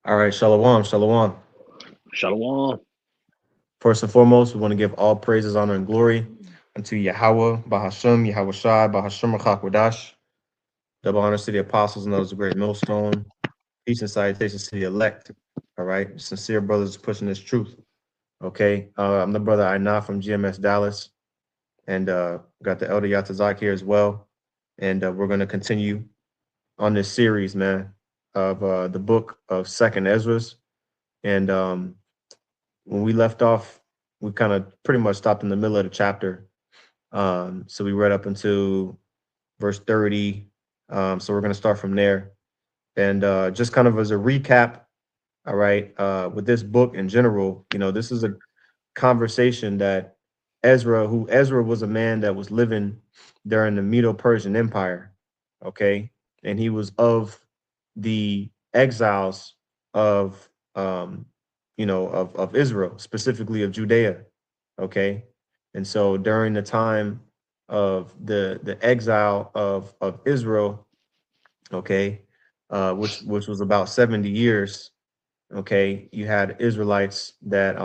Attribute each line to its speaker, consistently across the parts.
Speaker 1: All right, shalom, shalom.
Speaker 2: Shalom.
Speaker 1: First and foremost, we want to give all praises, honor, and glory unto Yahweh, Bahashem, Yahweh Shai, Bahashem Rachak. Double honors to the apostles and those of great millstone. Peace and salutations to the elect. All right, sincere brothers pushing this truth. Okay, I'm the brother Aina from GMS Dallas, and got the elder Yatazak here as well. And we're going to continue on this series, man, of the book of Second Esdras. And when we left off, we kind of pretty much stopped in the middle of the chapter. So we read up until verse 30. So we're going to start from there. And just kind of as a recap, all right, with this book in general, this is a conversation that Ezra was a man that was living during the Medo-Persian Empire, okay? And he was of the exiles of of Israel, specifically of Judea, okay? And so during the time of the exile of Israel, okay, which was about 70 years, okay, you had Israelites that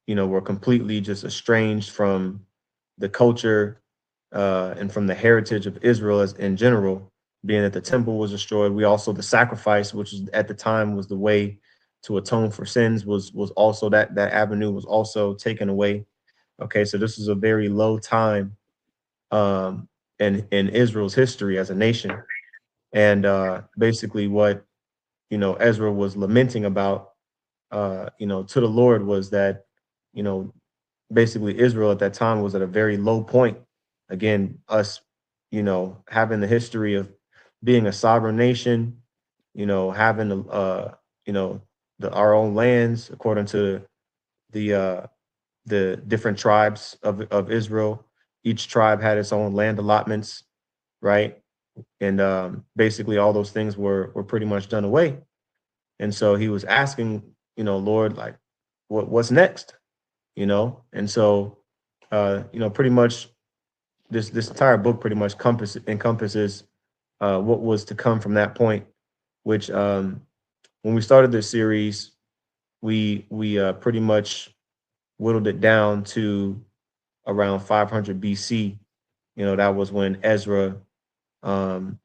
Speaker 1: were completely just estranged from the culture and from the heritage of Israel as in general, being that the temple was destroyed. We also the sacrifice, which was at the time was the way to atone for sins, was also that avenue was also taken away. Okay, so this is a very low time in Israel's history as a nation. And basically what Ezra was lamenting about to the Lord was that, you know, basically Israel at that time was at a very low point. Again, us, having the history of being a sovereign nation, having you know, our own lands according to the the different tribes of Israel. Each tribe had its own land allotments, right? And basically all those things were pretty much done away. And so he was asking, Lord, like, what's next? And so pretty much this entire book pretty much encompasses what was to come from that point, which when we started this series, we pretty much whittled it down to around 500 BC. That was when Ezra um,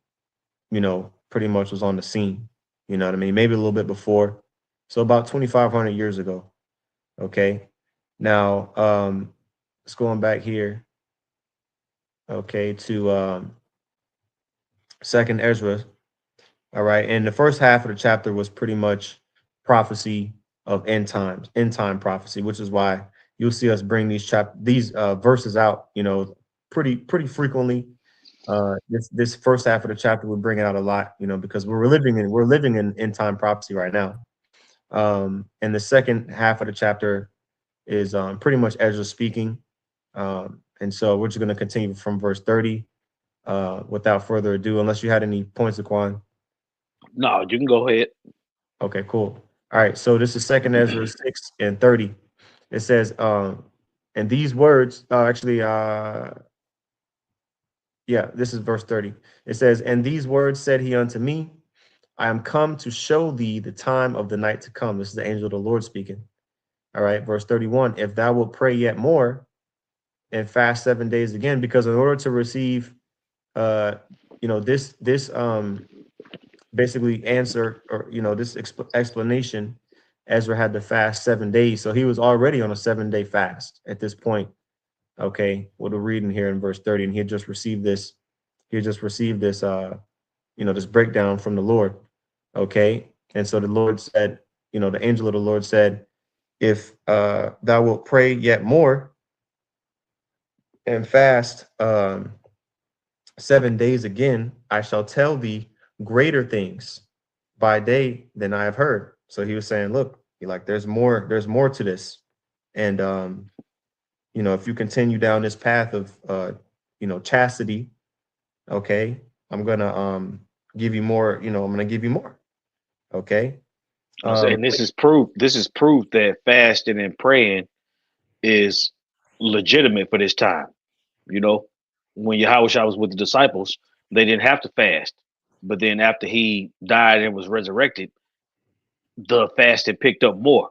Speaker 1: pretty much was on the scene. You know what I mean? Maybe a little bit before. So about 2,500 years ago. Okay. Now, let's go on back here. Okay, to Second Ezra. All right, and the first half of the chapter was pretty much prophecy of end time prophecy, which is why you'll see us bring these verses out, pretty frequently. This first half of the chapter we're bringing out a lot, because we're living in end time prophecy right now. And the second half of the chapter is pretty much Ezra speaking. And so we're just going to continue from verse 30 without further ado, unless you had any points, Aquan.
Speaker 2: No, you can go ahead.
Speaker 1: Okay, cool. All right, so this is second Ezra 6 and 30. It says, and these words, yeah, this is verse 30. It says, and these words said he unto me, I am come to show thee the time of the night to come. This is the angel of the Lord speaking. All right, verse 31. If thou wilt pray yet more and fast 7 days again, because in order to receive this basically answer, or this explanation, Ezra had to fast 7 days. So he was already on a 7-day fast at this point. Okay, what we're reading here in verse 30, and he had just received this, this breakdown from the Lord. Okay. And so the Lord said, the angel of the Lord said, if thou wilt pray yet more and fast 7 days again, I shall tell thee greater things by day than I have heard. So he was saying, look, there's more to this. And if you continue down this path of chastity, okay, I'm gonna give you more, I'm gonna give you more. Okay.
Speaker 2: I'm saying this is proof. This is proof that fasting and praying is legitimate for this time. You know, when Yahushua was with the disciples, they didn't have to fast. But then after he died and was resurrected, the fasting picked up more.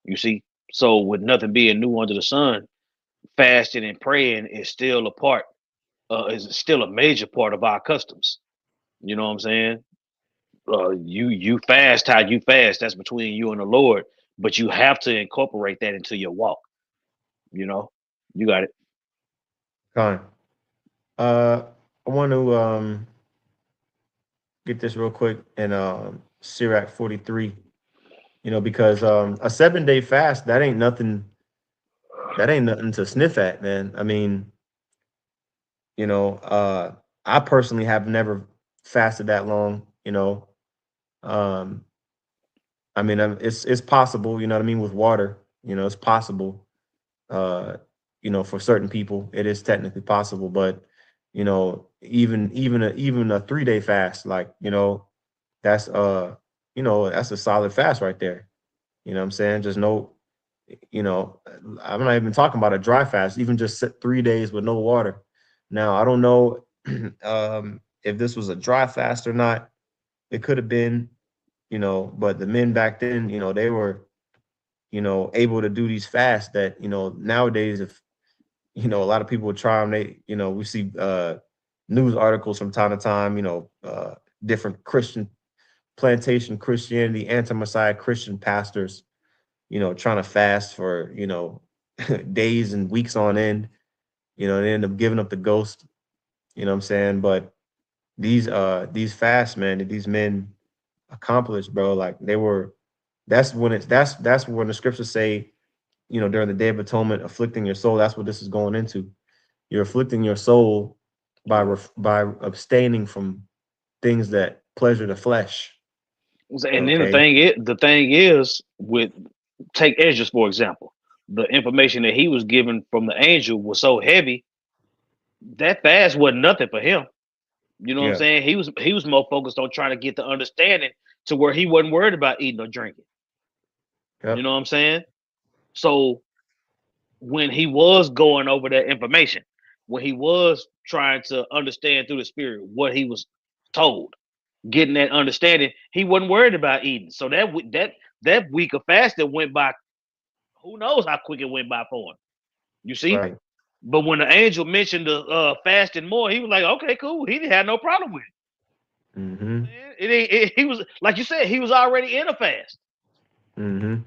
Speaker 2: You see, so with nothing being new under the sun, fasting and praying is still a part. Is still a major part of our customs. You know what I'm saying? You fast how you fast. That's between you and the Lord, but you have to incorporate that into your walk. You know, you got it.
Speaker 1: Fine. I want to get this real quick in Sirach 43. Because a 7 day fast, that ain't nothing to sniff at, man. I mean, you know, I personally have never fasted that long, Um, I mean, it's possible, you know what I mean, with water, it's possible. Uh, for certain people, it is technically possible, but even a 3 day fast, like, that's that's a solid fast right there. You know what I'm saying? Just no, you know, I'm not even talking about a dry fast, even just 3 days with no water. Now, I don't know if this was a dry fast or not. It could have been, but the men back then, they were, able to do these fasts that, nowadays, if, a lot of people would try them, we see news articles from time to time, different Christian plantation Christianity, anti-Messiah Christian pastors, trying to fast for, days and weeks on end, they end up giving up the ghost, you know what I'm saying? But these fasts, man, that these men accomplished, bro, like that's when the scriptures say, during the Day of Atonement, afflicting your soul. That's what this is going into. You're afflicting your soul by by abstaining from things that pleasure the flesh.
Speaker 2: And then
Speaker 1: Okay.
Speaker 2: the thing is, with take Esdras for example, the information that he was given from the angel was so heavy that fast wasn't nothing for him. You know what I'm
Speaker 1: Yeah.
Speaker 2: saying? He was more focused on trying to get the understanding to where he wasn't worried about eating or drinking. You
Speaker 1: Yep.
Speaker 2: know what I'm saying? So when he was going over that information, when he was trying to understand through the spirit what he was told, getting that understanding, he wasn't worried about eating. So that week of fasting went by. Who knows how quick it went by for him? You see.
Speaker 1: Right.
Speaker 2: But when the angel mentioned the fasting more, he was like, "Okay, cool." He didn't have no problem with it.
Speaker 1: Mm-hmm.
Speaker 2: Man, it ain't. He was like you said. He was already in a fast.
Speaker 1: Mm-hmm.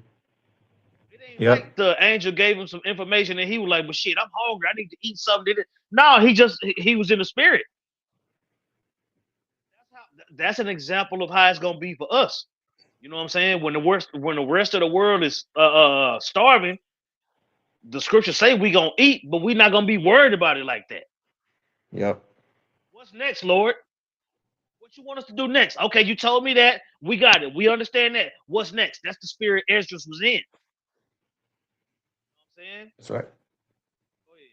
Speaker 2: It ain't
Speaker 1: Yep.
Speaker 2: like the angel gave him some information and he was like, "Well, shit, I'm hungry. I need to eat something." No, he was in the spirit. That's an example of how it's gonna be for us. You know what I'm saying? When the rest of the world is starving, the scriptures say we gonna eat, but we're not gonna be worried about it like that.
Speaker 1: Yep.
Speaker 2: What's next, Lord? What you want us to do next? Okay, you told me that. We got it. We understand that. What's next? That's the spirit Esdras was in. You know what I'm saying?
Speaker 1: That's right.
Speaker 2: Go ahead.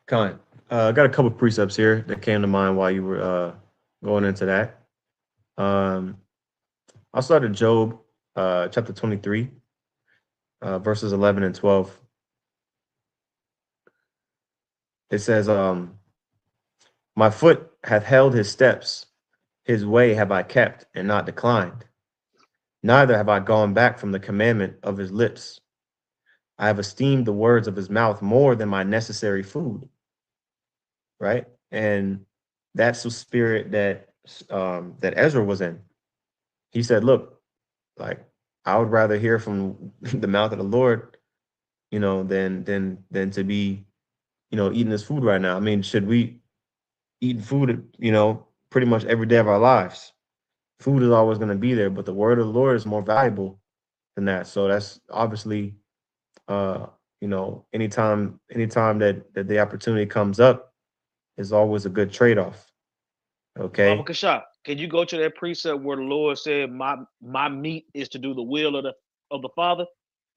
Speaker 1: Con. I got a couple precepts here that came to mind while you were going into that. Um, I'll start at Job, chapter 23, verses 11 and 12. It says, my foot hath held his steps, his way have I kept and not declined. Neither have I gone back from the commandment of his lips. I have esteemed the words of his mouth more than my necessary food. Right. And that's the spirit that Ezra was in. He said, look, like, I would rather hear from the mouth of the Lord, than to be, eating this food right now. I mean, should we eat food, pretty much every day of our lives? Food is always going to be there, but the word of the Lord is more valuable than that. So that's obviously, anytime that the opportunity comes up is always a good trade-off.
Speaker 2: Baba
Speaker 1: Okay.
Speaker 2: Kasha, can you go to that precept where the Lord said, My meat is to do the will of the Father?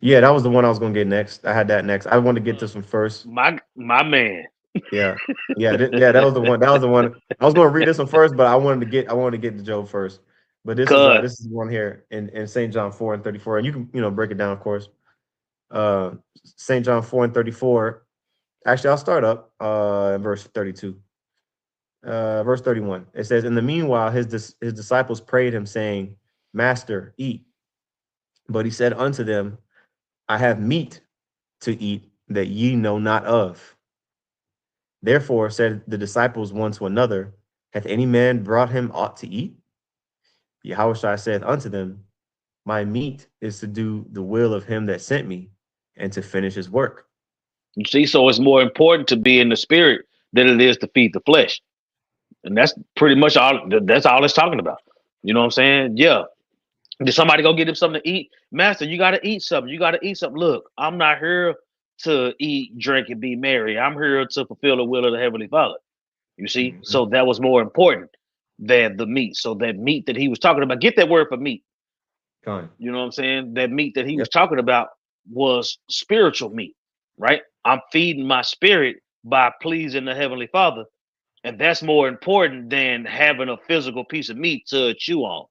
Speaker 1: Yeah, that was the one I was going to get next. I had that next. I wanted to get
Speaker 2: Uh,
Speaker 1: this one first.
Speaker 2: my man.
Speaker 1: Yeah. Yeah. Yeah. That was the one. That was the one. I was going to read this one first, but I wanted to get the Job first. But this is
Speaker 2: Cut.
Speaker 1: this is one here in St. John 4 and 34. And you can, break it down, of course. Uh St. John 4 and 34. Actually, I'll start up in verse 32. Verse 31. It says, in the meanwhile, his disciples prayed him, saying, Master, eat. But he said unto them, I have meat to eat that ye know not of. Therefore said the disciples one to another, hath any man brought him aught to eat? Yahushua said unto them, my meat is to do the will of him that sent me and to finish his work.
Speaker 2: You see, so it's more important to be in the spirit than it is to feed the flesh. And that's pretty much all. That's all it's talking about. You know what I'm saying? Yeah. Did somebody go get him something to eat? Master, you got to eat something. You got to eat something. Look, I'm not here to eat, drink, and be merry. I'm here to fulfill the will of the Heavenly Father. You see?
Speaker 1: Mhm.
Speaker 2: So that was more important than the meat. So that meat that he was talking about, get that word for meat.
Speaker 1: Con.
Speaker 2: You know what I'm saying? That meat that he was
Speaker 1: Yep.
Speaker 2: talking about was spiritual meat, right? I'm feeding my spirit by pleasing the Heavenly Father. And that's more important than having a physical piece of meat to chew on.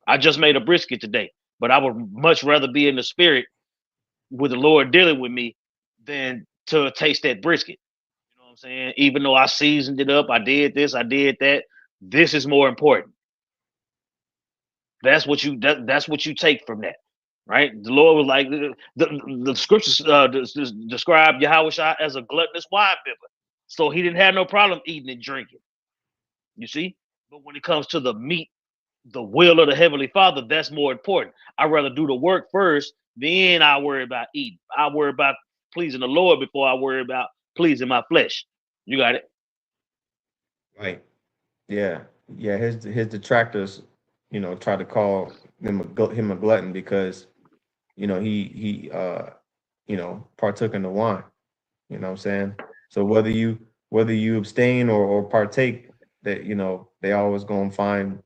Speaker 2: I just made a brisket today, but I would much rather be in the spirit with the Lord dealing with me than to taste that brisket. You know what I'm saying? Even though I seasoned it up, I did this, I did that. This is more important. That's what you take from that, right? The Lord was like the scriptures describe Yahweh as a gluttonous wine bibber, so he didn't have no problem eating and drinking. You see, but when it comes to the meat, the will of the Heavenly Father, that's more important. I'd rather do the work first, then I worry about eating. I worry about pleasing the Lord before I worry about pleasing my flesh. You got it.
Speaker 1: Right. Yeah. Yeah. His detractors, try to call him a glutton because, he partook in the wine. You know what I'm saying? So whether you abstain or partake, that they always gonna find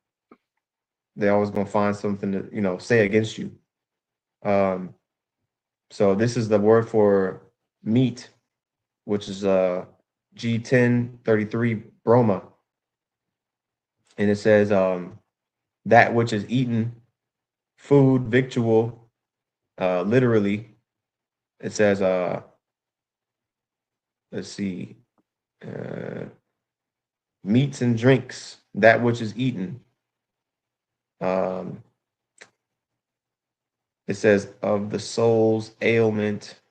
Speaker 1: something to say against you. Um, so this is the word for meat, which is G1033 broma, and it says that which is eaten, food, victual. Literally, it says let's see, uh, meats and drinks, that which is eaten. Um, it says of the soul's ailment,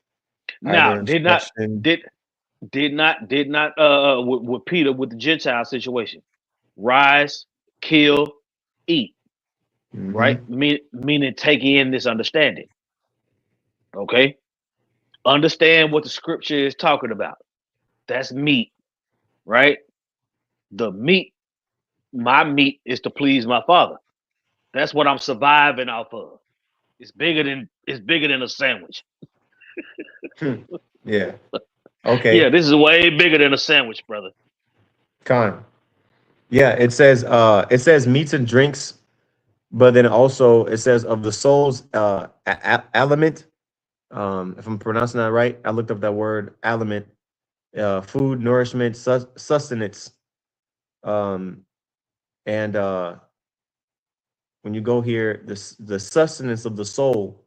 Speaker 1: either
Speaker 2: Now,
Speaker 1: instruction.
Speaker 2: did did not with Peter with the Gentile situation, rise, kill, eat, right?
Speaker 1: Hmm.
Speaker 2: Meaning take in this understanding. Okay, understand what the scripture is talking about. That's meat, right? The meat, my meat is to please my Father. That's what I'm surviving off of. It's bigger than a sandwich.
Speaker 1: Yeah.
Speaker 2: Yeah,
Speaker 1: Okay.
Speaker 2: this is way bigger than a sandwich, brother.
Speaker 1: Con. Yeah, it says meats and drinks, but then also it says of the soul's aliment. If I'm pronouncing that right, I looked up that word aliment, food, nourishment, sustenance. Um, and when you go here, the sustenance of the soul,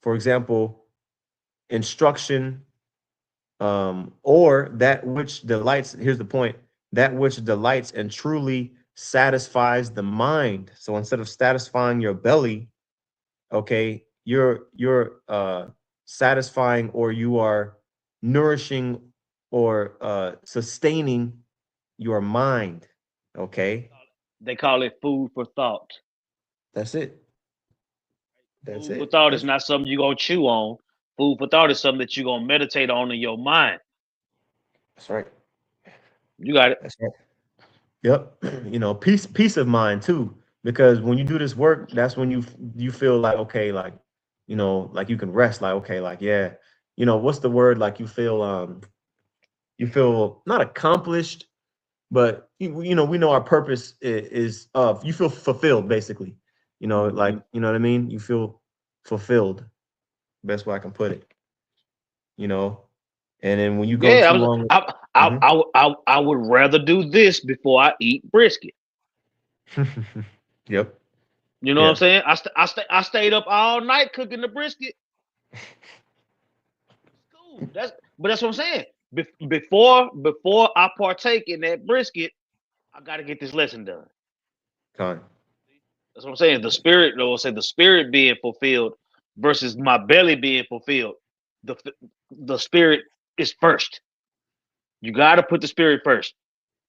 Speaker 1: for example, instruction, or that which delights. Here's the point: that which delights and truly satisfies the mind. So instead of satisfying your belly, okay, you're satisfying, or you are nourishing, or sustaining your mind. Okay,
Speaker 2: They call it food for thought.
Speaker 1: that's it. That's
Speaker 2: Food for
Speaker 1: it.
Speaker 2: thought is
Speaker 1: That's
Speaker 2: not something you're gonna chew on. Food for thought is something that you're gonna meditate on in your mind.
Speaker 1: that's right.
Speaker 2: You got it.
Speaker 1: That's right. Yep. Peace of mind too, because when you do this work, that's when you feel like, okay, like, like you can rest, like, okay, like, yeah, what's the word, like, you feel not accomplished, but we know our purpose is you feel fulfilled, basically, like,
Speaker 2: Mhm.
Speaker 1: you know what I mean, you feel fulfilled, best way I can put it, you know and then when you go
Speaker 2: Yeah,
Speaker 1: too long. Mhm.
Speaker 2: I would rather do this before I eat brisket.
Speaker 1: Yep.
Speaker 2: You know what I'm
Speaker 1: Yeah.
Speaker 2: saying? I stayed up all night cooking the brisket. Cool. That's what I'm saying. Before I partake in that brisket, I got to get this lesson done.
Speaker 1: Con.
Speaker 2: That's what I'm saying. The spirit, though, say the spirit being fulfilled versus my belly being fulfilled. The the spirit is first. You got to put the spirit first.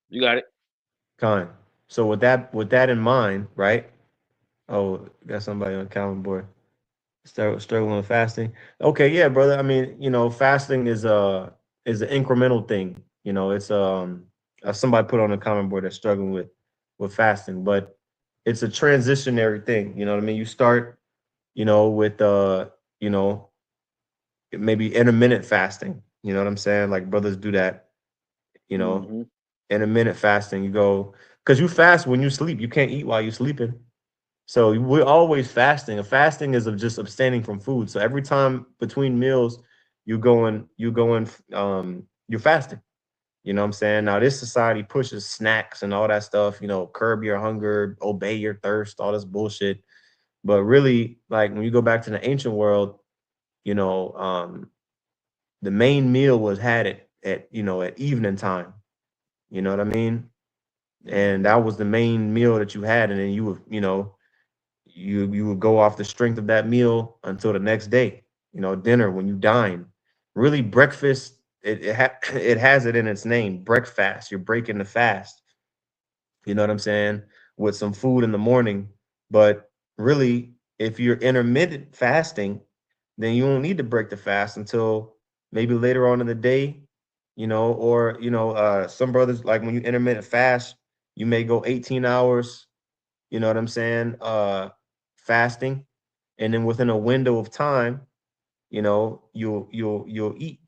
Speaker 2: You got it.
Speaker 1: Kind. So with that in mind, right? Oh, got somebody on the calendar board. Struggling with fasting. Okay, yeah, brother. I mean, fasting is an incremental thing. It's somebody put on a comment board that's struggling with fasting, but it's a transitionary thing. You know what I mean? You start, with you know, maybe intermittent fasting. You know what I'm saying? Like brothers do that, you know,
Speaker 2: Mm-hmm.
Speaker 1: intermittent fasting. You go because you fast when you sleep. You can't eat while you're sleeping. So we're always fasting. A fasting is of just abstaining from food. So every time between meals, you're fasting. You know what I'm saying? Now this society pushes snacks and all that stuff, curb your hunger, obey your thirst, all this bullshit. But really, like when you go back to the ancient world, you know, um, the main meal was had at evening time. You know what I mean? And that was the main meal that you had, and then you would go off the strength of that meal until the next day. Dinner when you dine. Really, breakfast it has it in its name. Breakfast. You're breaking the fast. You know what I'm saying? With some food in the morning, but really, if you're intermittent fasting, then you won't need to break the fast until maybe later on in the day. Or some brothers like when you intermittent fast, you may go 18 hours, you know what I'm saying? Fasting, and then within a window of time, you'll eat.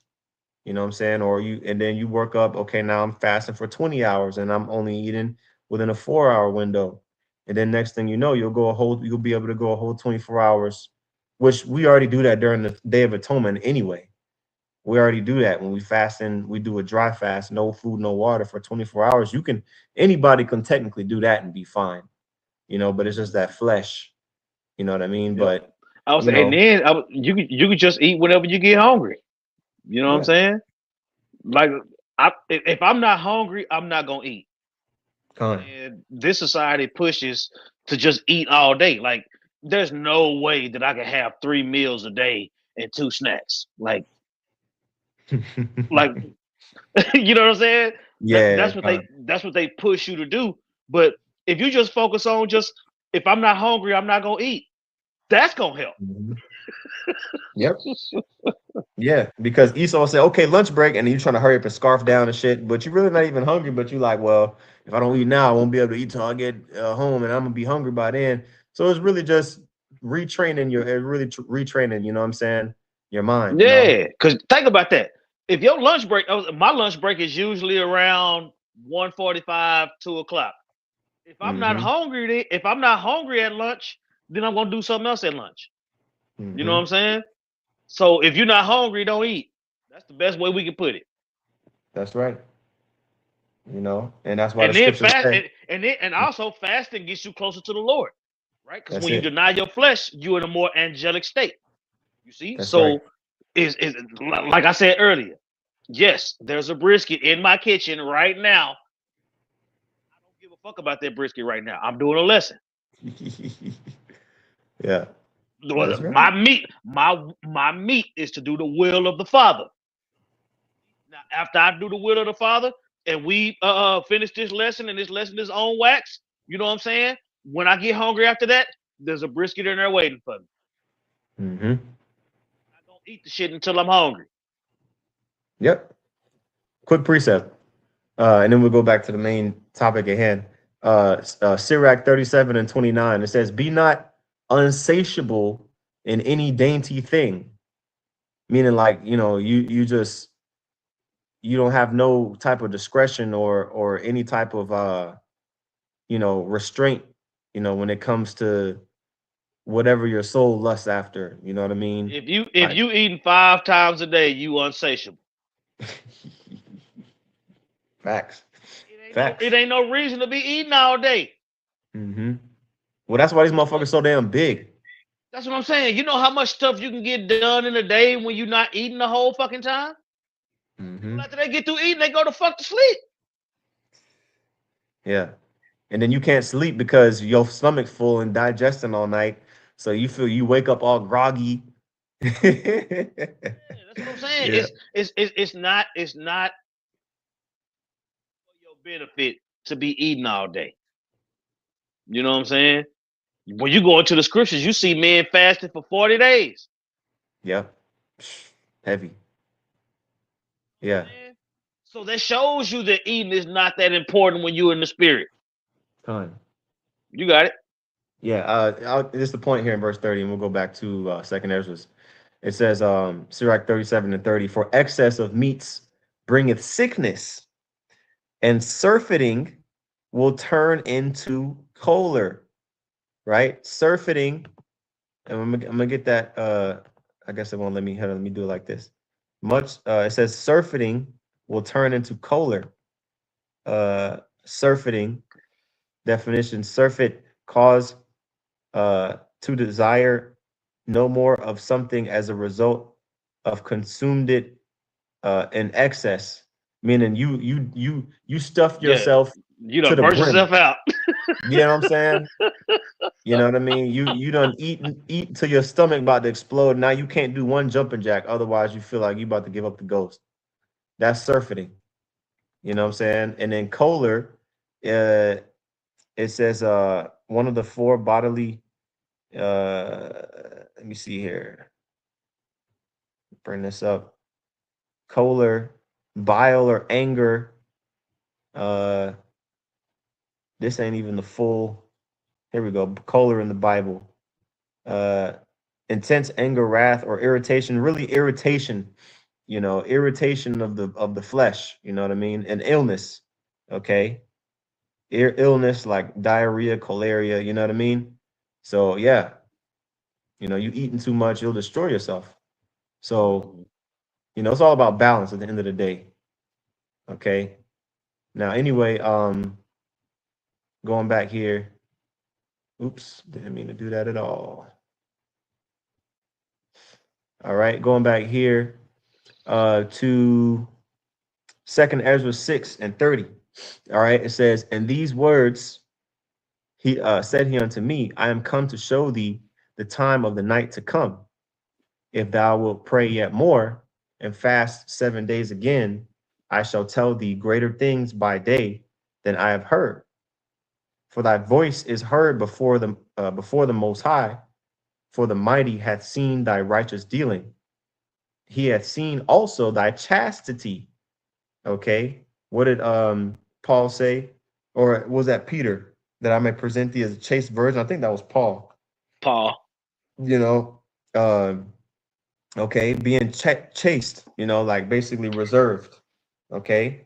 Speaker 1: You know what I'm saying? Or and then you work up. Okay, now I'm fasting for 20 hours, and I'm only eating within a 4 hour window. And then next thing you know, you'll be able to go a whole 24 hours, which we already do that during the Day of Atonement anyway. We already do that when we fast and we do a dry fast, no food, no water for 24 hours. Anybody can technically do that and be fine, but it's just that flesh, you know what I mean?
Speaker 2: Yep.
Speaker 1: But,
Speaker 2: I was,
Speaker 1: you
Speaker 2: and
Speaker 1: know,
Speaker 2: then you could just eat whenever you get hungry. You know what I'm
Speaker 1: yeah,
Speaker 2: saying? Like, if I'm not hungry, I'm not gonna eat.
Speaker 1: con.
Speaker 2: And this society pushes to just eat all day. Like, there's no way that I can have 3 meals a day and 2 snacks. Like you know what I'm saying?
Speaker 1: Yeah,
Speaker 2: That's what they push you to do. But if you just focus on just if I'm not hungry, I'm not gonna eat. That's gonna help.
Speaker 1: mhm. Yep. Yeah, because Esau will say, okay, lunch break, and then you're trying to hurry up and scarf down and shit, but you're really not even hungry, but you like, well, if I don't eat now, I won't be able to eat till I get home, and I'm gonna be hungry by then. So it's really just retraining, you know what I'm saying? Your mind.
Speaker 2: Yeah, because think about that. If your lunch break, my lunch break is usually around 1:45, 2 o'clock.
Speaker 1: Mm-hmm.
Speaker 2: If I'm not hungry at lunch, then I'm gonna do something else at lunch. You know what
Speaker 1: Mm-hmm.
Speaker 2: I'm saying? So if you're not hungry, don't eat. That's the best way we can put it.
Speaker 1: That's right. And that's why the
Speaker 2: And then
Speaker 1: scriptures
Speaker 2: fast,
Speaker 1: say
Speaker 2: and also fasting gets you closer to the Lord, right? Because
Speaker 1: that's
Speaker 2: when you
Speaker 1: it.
Speaker 2: deny your flesh, you're in a more angelic state. You see,
Speaker 1: That's right.
Speaker 2: so is like I said earlier. Yes, there's a brisket in my kitchen right now. I don't give a fuck about that brisket right now. I'm doing a lesson.
Speaker 1: Yeah, that's right.
Speaker 2: My meat is to do the will of the Father. Now, after I do the will of the Father, and we finish this lesson, and this lesson is on wax, you know what I'm saying? When I get hungry after that, there's a brisket in there waiting for me.
Speaker 1: Mm-hmm.
Speaker 2: I don't eat the shit until I'm hungry.
Speaker 1: Yep. Quick precept. And then we'll go back to the main topic at hand. Sirach 37 and 29. It says, be not unsatiable in any dainty thing. Meaning like, you don't have no type of discretion or any type of restraint, when it comes to whatever your soul lusts after. You know what I mean?
Speaker 2: If
Speaker 1: Like
Speaker 2: you eating 5 times a day, you unsatiable.
Speaker 1: facts.
Speaker 2: It
Speaker 1: Facts.
Speaker 2: ain't no reason to be eating all day.
Speaker 1: Hmm. Well, that's why these
Speaker 2: You know,
Speaker 1: motherfuckers so damn big.
Speaker 2: that's what I'm saying. You know how much stuff you can get done in a day when you're not eating the whole fucking time? People
Speaker 1: Hmm.
Speaker 2: after they get through eating, they go to fuck to sleep.
Speaker 1: Yeah. And then you can't sleep because your stomach full and digesting all night. So you wake up all groggy.
Speaker 2: Yeah, that's what I'm saying.
Speaker 1: Yeah.
Speaker 2: It's not for your benefit to be eating all day. You know what I'm saying? When you go into the scriptures, you see men fasting for 40 days.
Speaker 1: Yep. Heavy.
Speaker 2: You know what
Speaker 1: Yeah.
Speaker 2: I'm saying? So that shows you that eating is not that important when you're in the spirit.
Speaker 1: Con.
Speaker 2: You got it.
Speaker 1: Yeah. This is the point here in verse 30, and we'll go back to second Esdras. It says, Sirach 37 and 30, for excess of meats bringeth sickness, and surfeiting will turn into choler, right? Surfeiting, and I'm gonna get that. I guess it won't let me. Hold on, let me do it like this. It says surfeiting will turn into choler. Surfeiting definition: surfeit, cause to desire no more of something as a result of consumed it in excess, meaning you stuff
Speaker 2: Yeah.
Speaker 1: yourself
Speaker 2: You
Speaker 1: to
Speaker 2: done
Speaker 1: the
Speaker 2: burnt
Speaker 1: brim.
Speaker 2: yourself out.
Speaker 1: You know what I'm saying? You know what I mean? You done eat till your stomach about to explode. Now you can't do one jumping jack, otherwise you feel like you about to give up the ghost. That's surfeiting. You know what I'm saying? And then Kohler, it says one of the four bodily let me see here. Bring this up. Kohler, bile or anger. Uh this ain't even the full. Here we go. Kohler in the Bible. Uh intense anger, wrath, or irritation, really irritation, irritation of the flesh, you know what I mean? And illness. Okay. Illness like diarrhea, cholera, you know what I mean? So yeah, you eating too much, you'll destroy yourself. So,
Speaker 2: Mhm.
Speaker 1: it's all about balance at the end of the day. Okay. Now, anyway, going back here. Oops, didn't mean to do that at all. All right, going back here to Second Ezra 6 and 30. All right, it says, and these words he said he unto me, I am come to show thee the time of the night to come. If thou wilt pray yet more and fast 7 days again, I shall tell thee greater things by day than I have heard. For thy voice is heard before the Most High. For the mighty hath seen thy righteous dealing. He hath seen also thy chastity. Okay, what did Paul say, or was that Peter, that I may present thee as a chaste virgin? I think that was Paul.
Speaker 2: Paul.
Speaker 1: You know, um, okay, being chaste, like basically reserved. Okay,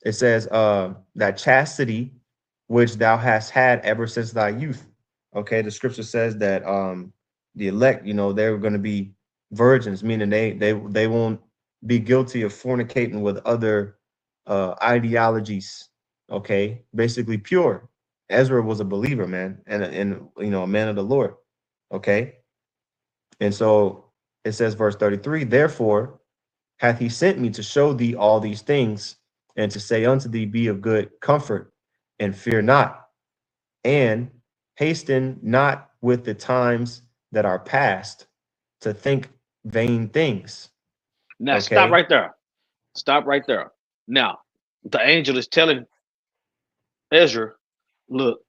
Speaker 1: it says that chastity which thou hast had ever since thy youth. Okay, the scripture says that the elect, they're going to be virgins, meaning they won't be guilty of fornicating with other ideologies. Okay, basically pure. Ezra was a believer, man, and a man of the Lord. Okay, and so it says, verse 33, therefore hath he sent me to show thee all these things, and to say unto thee, be of good comfort, and fear not, and hasten not with the times that are past to think vain things.
Speaker 2: Now stop
Speaker 1: Okay.
Speaker 2: right there. Stop right there. Now, the angel is telling Ezra, look,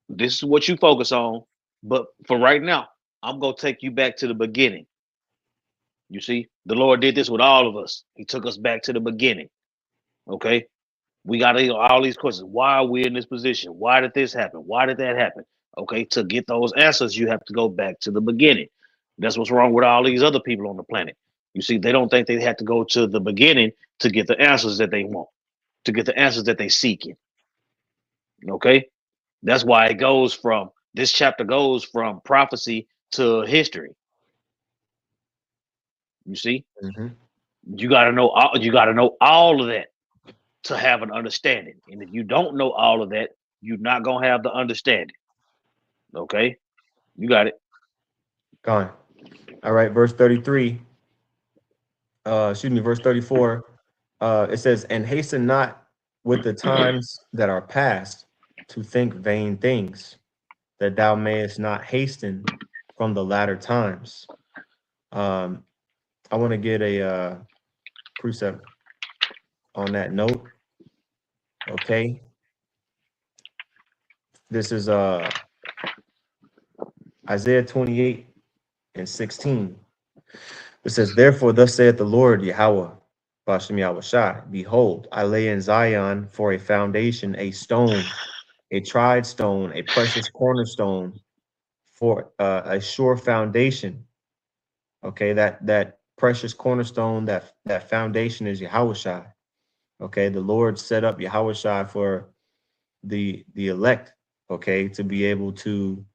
Speaker 2: this is what you focus on, but for right now, I'm gonna take you back to the beginning. You see, the Lord did this with all of us. He took us back to the beginning. Okay. We got all these questions. Why are we in this position? Why did this happen? Why did that happen? Okay. To get those answers, you have to go back to the beginning. That's what's wrong with all these other people on the planet. You see, they don't think they have to go to the beginning to get the answers that they want, to get the answers that they seeking. Okay. That's why it goes from this chapter goes from prophecy to history. You see,
Speaker 1: Mhm.
Speaker 2: you gotta know all of that to have an understanding. And if you don't know all of that, you're not gonna have the understanding. Okay, you got it.
Speaker 1: Gone. All right, verse 33. Verse 34. It says, and hasten not with the times that are past to think vain things. that thou mayest not hasten from the latter times. Um, I want to get a precept on that note. Okay, this is Isaiah 28 and 16. It says, "Therefore, thus saith the Lord Yahweh, Bashem Yahweh Shai, behold, I lay in Zion for a foundation, a stone, a tried stone, a precious cornerstone, for a sure foundation." Okay, that precious cornerstone, that foundation is Yahweh Shai. Okay, the Lord set up Yahweh Shai for the elect. Okay, to be able to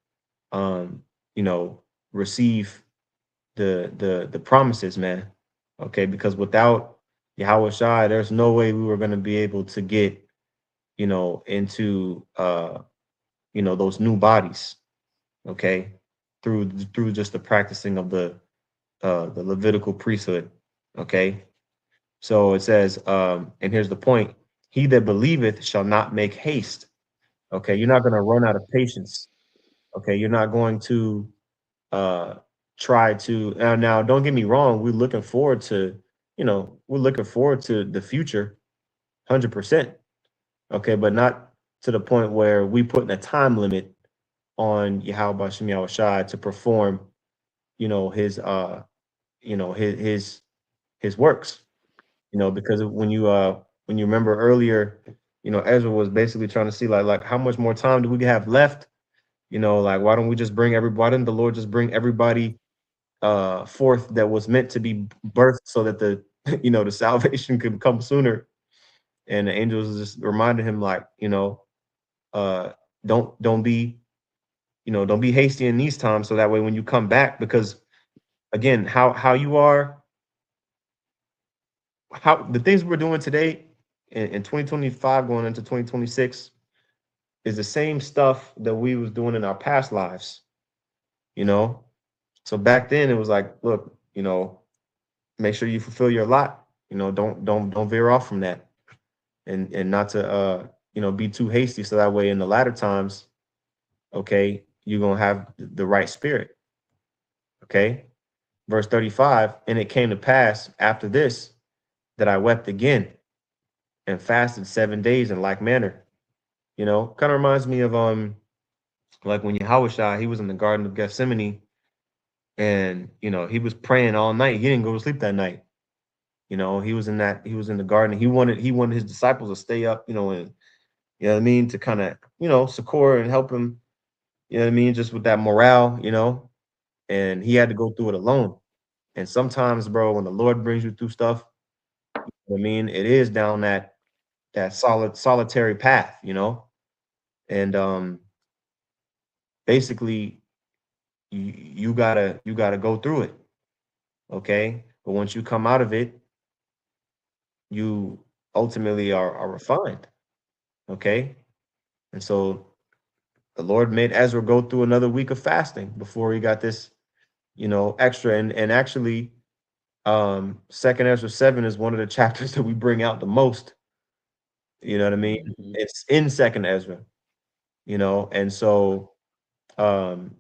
Speaker 1: um, you know, receive the promises, man. Okay, because without Yahweh Shai, there's no way we were going to be able to get, into those new bodies. Okay, through just the practicing of the Levitical priesthood. Okay, so it says, and here's the point: He that believeth shall not make haste. Okay, you're not going to run out of patience. Okay, you're not going to uh try to now don't get me wrong, we're looking forward to the future 100%. Okay, but not to the point where we put a time limit on Yahweh Bashem Yahweh Shai to perform, his his works, because when you remember earlier, Ezra was basically trying to see like how much more time do we have left. Like why don't we just bring why didn't the Lord just bring everybody forth that was meant to be birthed so that the the salvation could come sooner. And the angels just reminded him like, uh don't be, don't be hasty in these times, so that way when you come back, because again, how you are, how the things we're doing today in 2025 going into 2026 is the same stuff that we was doing in our past lives, you know. So back then it was like, look, make sure you fulfill your lot. Don't veer off from that, and not to be too hasty. So that way in the latter times, okay, you're gonna have the right spirit. Okay. Verse 35, and it came to pass after this that I wept again and fasted 7 days in like manner. Kind of reminds me of like when Yahushua, he was in the Garden of Gethsemane, and he was praying all night. He didn't go to sleep that night. He was in the garden. He wanted his disciples to stay up, and what I mean, to kind of, succor and help him, what I mean, just with that morale, and he had to go through it alone. And sometimes, bro, when the Lord brings you through stuff, I mean, it is down that solitary path, and basically you gotta go through it, okay? But once you come out of it, you ultimately are refined, okay? And so the Lord made Ezra go through another week of fasting before he got this, extra. And actually, Second Ezra 7 is one of the chapters that we bring out the most. You know what I mean?
Speaker 2: Mhm.
Speaker 1: It's in Second Ezra, and so um,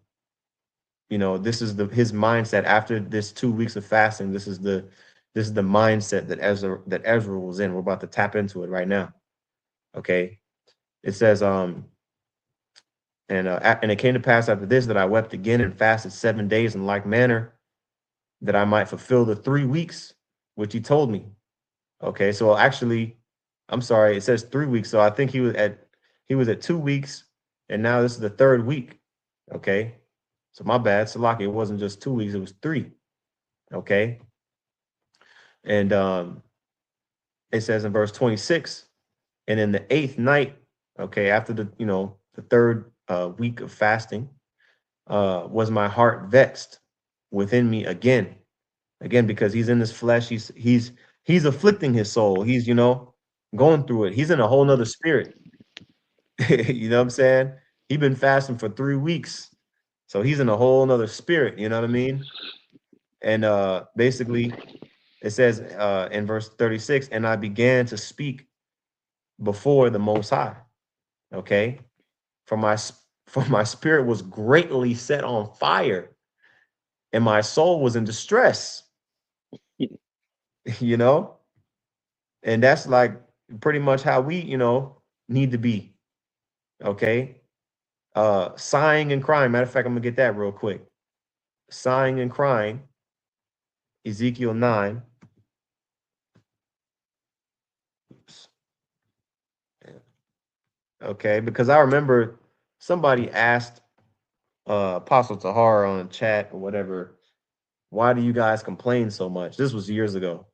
Speaker 1: this is his mindset after this 2 weeks of fasting. This is the mindset that Ezra was in. We're about to tap into it right now. Okay. It says, and it came to pass after this that I wept again and fasted 7 days in like manner, that I might fulfill the 3 weeks which he told me. Okay, so actually, I'm sorry, it says 3 weeks. So I think he was at 2 weeks, and now this is the third week. Okay. So my bad, Salaki, it wasn't just 2 weeks, it was three. Okay. And it says in verse 26, and in the eighth night, okay, after the third week of fasting, was my heart vexed within me again, because he's in this flesh. He's afflicting his soul. He's going through it. He's in a whole nother spirit. You know what I'm saying? He's been fasting for 3 weeks, so he's in a whole nother spirit. You know what I mean? And basically, it says in verse 36, and I began to speak before the Most High. Okay, for my for my spirit was greatly set on fire, and my soul was in distress. You know, and that's like pretty much how we, need to be. Okay. Sighing and crying. Matter of fact, I'm gonna get that real quick. Sighing and crying, Ezekiel 9. Oops. Okay, because I remember somebody asked Apostle Tahar on a chat or whatever, why do you guys complain so much? This was years ago.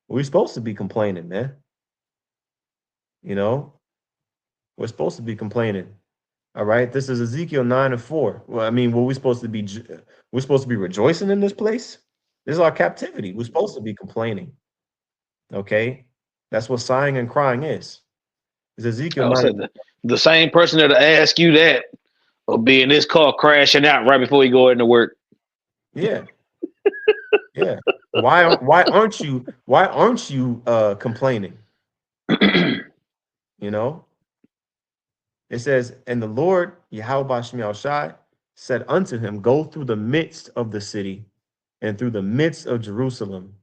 Speaker 1: We're supposed to be complaining, man. You know, we're supposed to be complaining. All right. This is Ezekiel 9:4. Well, I mean, what we supposed to be? We're supposed to be rejoicing in this place. This is our captivity. We're supposed to be complaining. Okay. That's what sighing and crying is. It's Ezekiel
Speaker 2: I was
Speaker 1: 9.
Speaker 2: saying the same person that'll ask you that will be in this car crashing out right before you go into work.
Speaker 1: Yeah. Yeah. Why aren't you complaining? You know? It says, and the Lord Yahweh Bashmiel Shai said unto him, go through the midst of the city and through the midst of Jerusalem,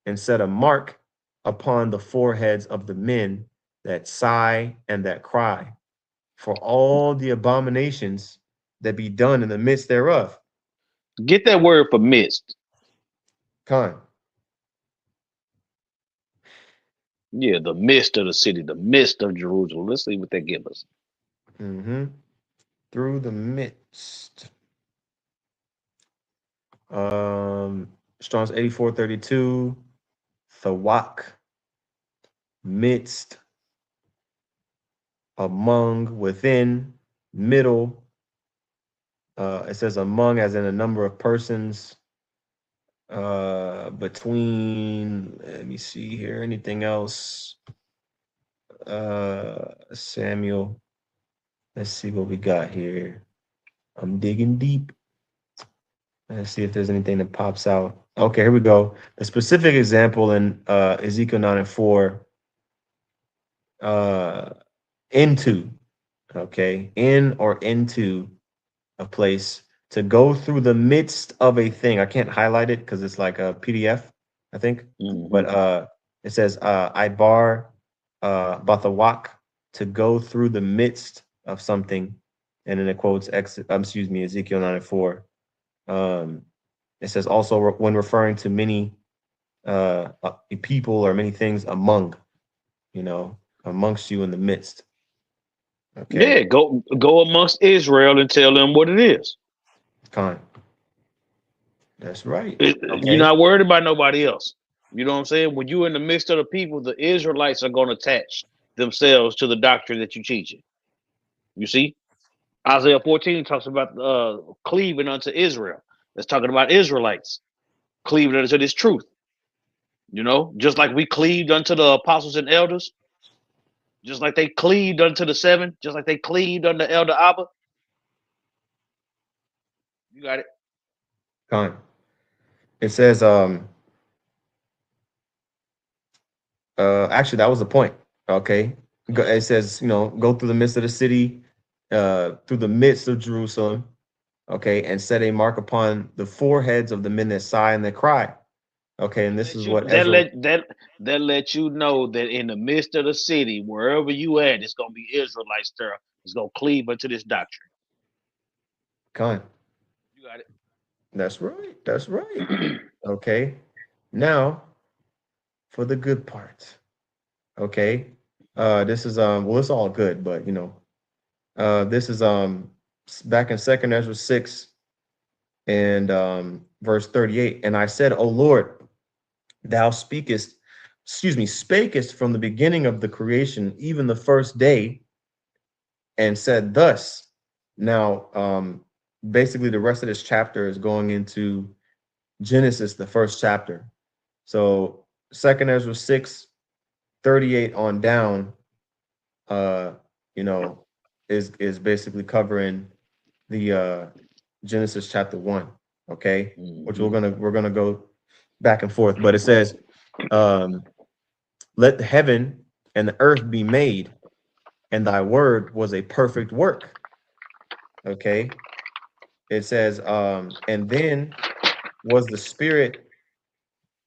Speaker 1: and set a mark upon the foreheads of the men that sigh and that cry, for all the abominations that be done in the midst thereof.
Speaker 2: Get that word for midst.
Speaker 1: Con.
Speaker 2: Yeah, the midst of the city, the midst of Jerusalem. Let's see what that gives us.
Speaker 1: Mm-hmm. Through the midst. Strong's 8432. Thawak. Midst. Among, within, middle. It says among as in a number of persons. Between, let me see here, anything else? Samuel. Let's see what we got here. I'm digging deep. Let's see if there's anything that pops out. Okay, here we go. A specific example in Ezekiel 9:4. Into, okay, in or into a place, to go through the midst of a thing. I can't highlight it because it's like a PDF, I think. But it says Ibar Bathawak, to go through the midst of something. And then it quotes Ezekiel 9:4. It says also when referring to many people or many things among, amongst you in the midst. Okay.
Speaker 2: Yeah, go amongst Israel and tell them what it is.
Speaker 1: Con. That's right.
Speaker 2: You're
Speaker 1: Okay.
Speaker 2: not worried about nobody else. You know what I'm saying? When you're in the midst of the people, the Israelites are going to attach themselves to the doctrine that you're teaching. You see? Isaiah 14 talks about cleaving unto Israel. It's talking about Israelites cleaving unto this truth. Just like we cleaved unto the apostles and elders, just like they cleaved unto the seven, just like they cleaved unto Elder Abba. You got it.
Speaker 1: Con. It says actually that was the point. Okay. It says, go through the midst of the city, through the midst of Jerusalem, okay, and set a mark upon the foreheads of the men that sigh and that cry. Okay, and this is what Ezra.
Speaker 2: That let you know that in the midst of the city, wherever you at, it's gonna be Israelites there. It's gonna cleave unto this doctrine.
Speaker 1: Con.
Speaker 2: You got it.
Speaker 1: That's right. That's right. Okay. Now for the good part. Okay. This is well, it's all good, but this is back in Second Ezra 6 and verse 38. And I said, O Lord, thou spakest from the beginning of the creation, even the first day, and said thus. Now, basically the rest of this chapter is going into Genesis, the first chapter. So Second Ezra 6:38 on down, you know, is basically covering the Genesis chapter 1, okay? Which we're gonna go back and forth, but it says, let the heaven and the earth be made, and thy word was a perfect work. Okay. It says, and then was the spirit,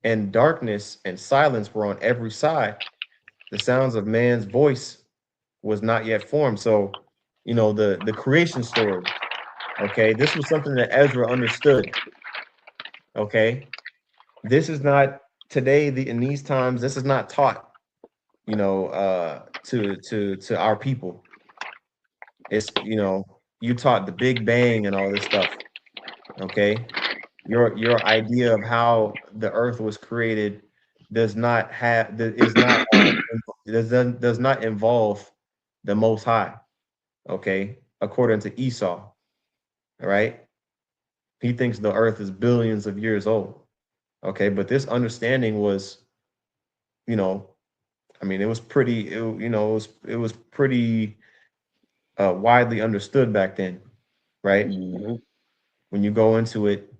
Speaker 1: and darkness and silence were on every side. The sounds of man's voice was not yet formed. So, the creation story. Okay. This was something that Ezra understood. Okay. This is not today, in these times, this is not taught, to our people. It's, you taught the Big Bang and all this stuff. Okay. Your idea of how the earth was created does not have is not does not involve the Most High. Okay, according to Esau. All right, he thinks the earth is billions of years old. Okay, but this understanding was, you know I mean, it was pretty it was pretty widely understood back then, right?
Speaker 2: Mm-hmm.
Speaker 1: When you go into it,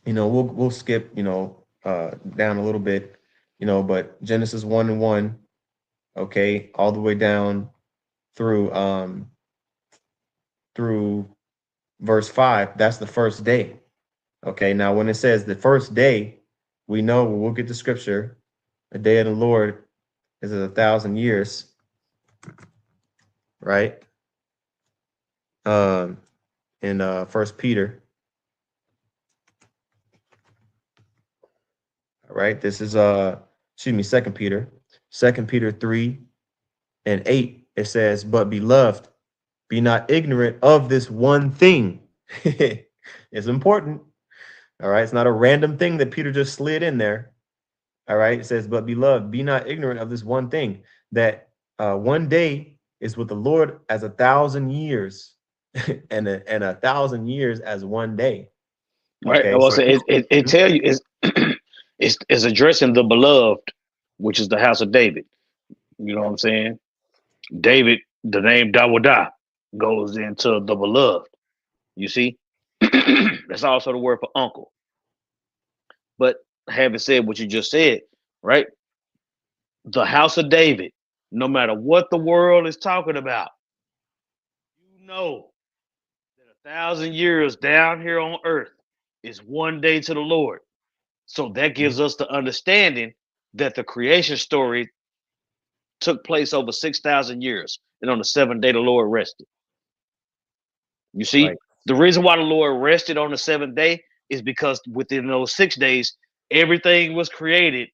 Speaker 1: we'll skip, down a little bit, but Genesis 1 and 1, okay, all the way down through through verse 5, that's the first day. Okay, now when it says the first day, we know, we'll get the scripture, the day of the Lord is 1,000 years, right? Um in First Peter, all right, this is excuse me, Second Peter 3 and 8. It says, but beloved, be not ignorant of this one thing. It's important. All right. It's not a random thing that Peter just slid in there. All right. It says, but beloved, be not ignorant of this one thing, that one day is with the Lord as 1,000 years, and 1,000 years as one day.
Speaker 2: Right. I
Speaker 1: Okay.
Speaker 2: will
Speaker 1: So,
Speaker 2: say it
Speaker 1: Mhm.
Speaker 2: tell you it's addressing the beloved, which is the house of David. You know what I'm saying? David, the name Dawadah goes into the beloved. You see? That's also the word for uncle. But having said what you just said, right? The house of David, no matter what the world is talking about, you know that 1,000 years down here on earth is one day to the Lord. So that gives us the understanding that the creation story took place over 6,000 years. And on the seventh day, the Lord rested. You see,
Speaker 1: Right.
Speaker 2: the reason why the Lord rested on the seventh day is because within those 6 days, everything was created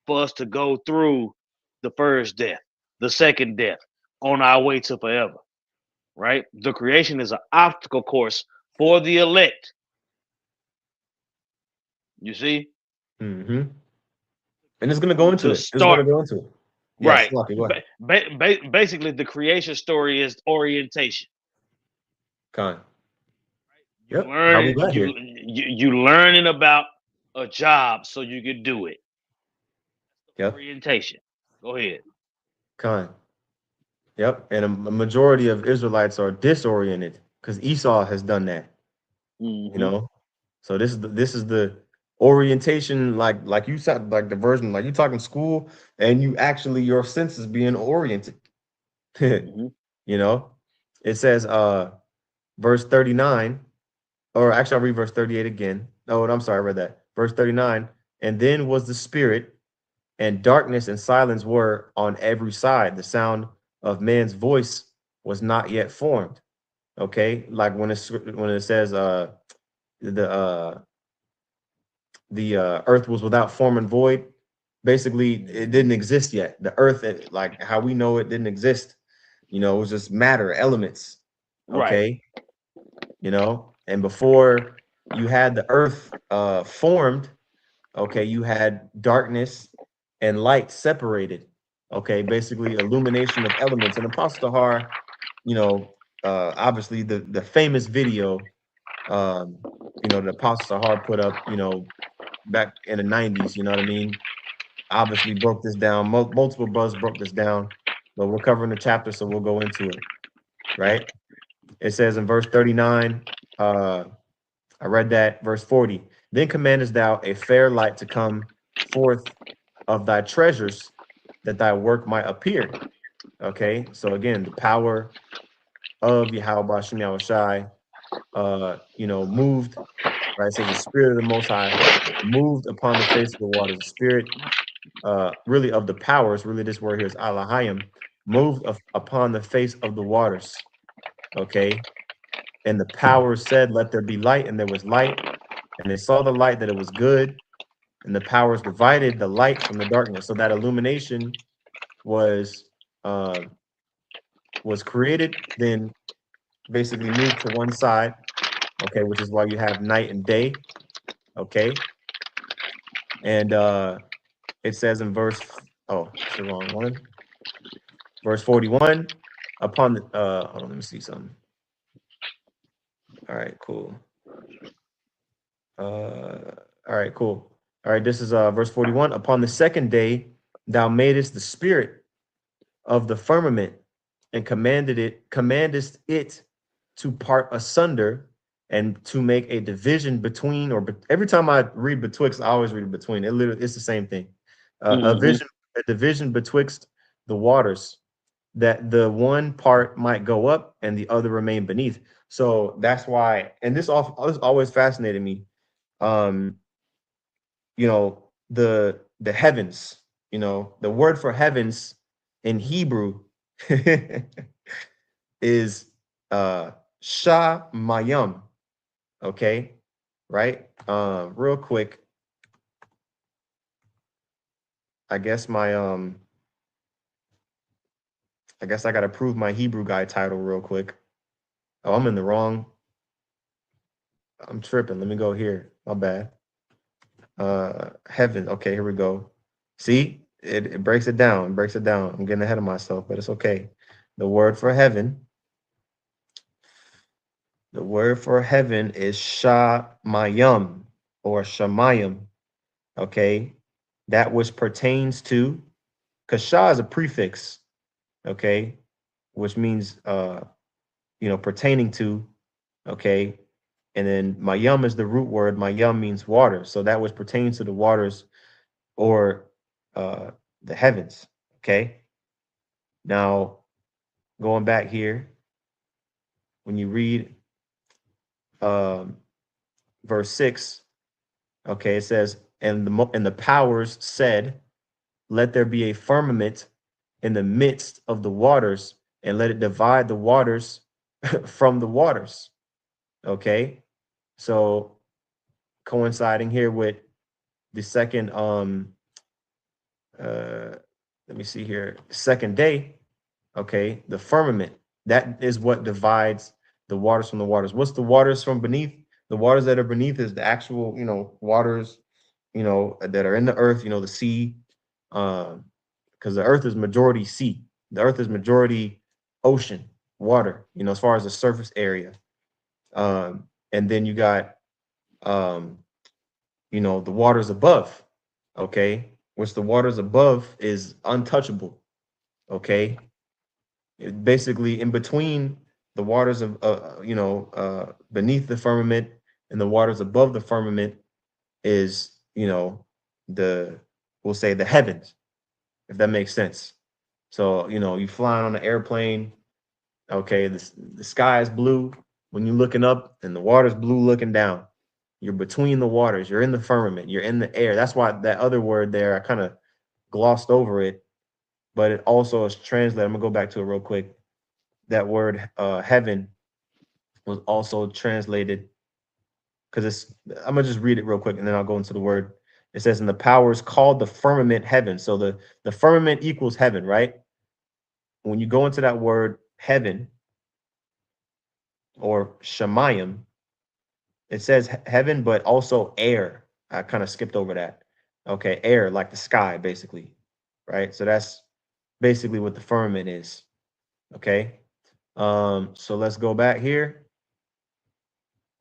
Speaker 2: for us to go through the first death, the second death, on our way to forever, right? The creation is an obstacle course for the elect. You see,
Speaker 1: Hmm. And it's going to go into
Speaker 2: to
Speaker 1: it. It's going
Speaker 2: start
Speaker 1: to go into it. Yes.
Speaker 2: right.
Speaker 1: Lucky. Go ahead.
Speaker 2: Basically, the creation story is orientation.
Speaker 1: Con.
Speaker 2: You
Speaker 1: Yep. How we
Speaker 2: learning
Speaker 1: got here.
Speaker 2: you learning about a job so you can do it.
Speaker 1: Yep.
Speaker 2: Orientation. Go ahead.
Speaker 1: Con. Yep. And a majority of Israelites are disoriented because Esau has done that, you
Speaker 2: Mm-hmm.
Speaker 1: know. So this is the orientation, like you said, like the version, like you talking school, and you actually, your senses being oriented.
Speaker 2: Mm-hmm.
Speaker 1: You know, it says verse 39, or actually I'll read verse 38 again. Oh, I'm sorry, I read that. Verse 39, and then was the spirit, and darkness and silence were on every side. The sound of man's voice was not yet formed. Okay, like when it says the uh the earth was without form and void. Basically, it didn't exist yet. The earth, like how we know it, didn't exist. It was just matter, elements.
Speaker 2: Right.
Speaker 1: Okay, and before you had the earth formed, okay, you had darkness and light separated. Okay, basically illumination of elements. And Apostle Tahar, obviously the famous video, the Apostle Tahar put up, back in the 90s, you know what I mean? Obviously broke this down. Multiple brothers broke this down, but we're covering the chapter, so we'll go into it, right? It says in verse 39, I read that, verse 40, then commandest thou a fair light to come forth of thy treasures, that thy work might appear. Okay, so again, the power of Yahweh Bashem Yahushai, moved, right? It says the spirit of the Most High moved upon the face of the waters. The spirit, really of the powers, really this word here is Alahayim, moved upon the face of the waters. Okay. And the powers said, let there be light, and there was light. And they saw the light that it was good. And the powers divided the light from the darkness. So that illumination was created, then basically moved to one side. Okay, which is why you have night and day. Okay. And it says in it's the wrong one. Verse 41, upon the hold on, let me see something. All right, cool. All right, cool. All right, this is verse 41. Upon the second day, thou madest the spirit of the firmament and commandest it to part asunder and to make a division between, every time I read betwixt, I always read between. It's the same thing. A division betwixt the waters, that the one part might go up and the other remain beneath. So that's why, and this always fascinated me. The heavens, the word for heavens in Hebrew is Shamayim. Okay, right? Real quick, I guess I gotta prove my Hebrew guy title real quick. Oh, I'm in the wrong. I'm tripping. Let me go here. My bad. Heaven. Okay, here we go. See, it breaks it down. I'm getting ahead of myself, but it's okay. The word for heaven is Shamayim or Shamayim. Okay, that which pertains to, because Shah is a prefix. Okay, which means pertaining to. Okay, and then Mayum is the root word. Mayum means water, so that which pertains to the waters or the heavens. Okay, now going back here, when you read verse 6, okay, it says, and the powers said, let there be a firmament in the midst of the waters, and let it divide the waters from the waters. Okay, so coinciding here with the second let me see here, second day. Okay, the firmament, that is what divides the waters from the waters. What's the waters from beneath? The waters that are beneath is the actual waters that are in the earth, the sea, because the earth is majority sea. The earth is majority ocean water, as far as the surface area. And then you got the waters above, okay, which the waters above is untouchable. Okay, basically in between the waters of beneath the firmament and the waters above the firmament is we'll say the heavens, if that makes sense. So you flying on an airplane. Okay, the sky is blue when you're looking up, and the water's blue looking down. You're between the waters, you're in the firmament, you're in the air. That's why that other word there, I kind of glossed over it, but it also is translated. I'm gonna go back to it real quick. That word heaven was also translated, because I'm gonna just read it real quick and then I'll go into the word. It says, in the powers called the firmament heaven. So the firmament equals heaven, right? When you go into that word heaven or Shemayim, it says heaven, but also air. I kind of skipped over that. Okay, air, like the sky, basically, right? So that's basically what the firmament is. Okay, so let's go back here.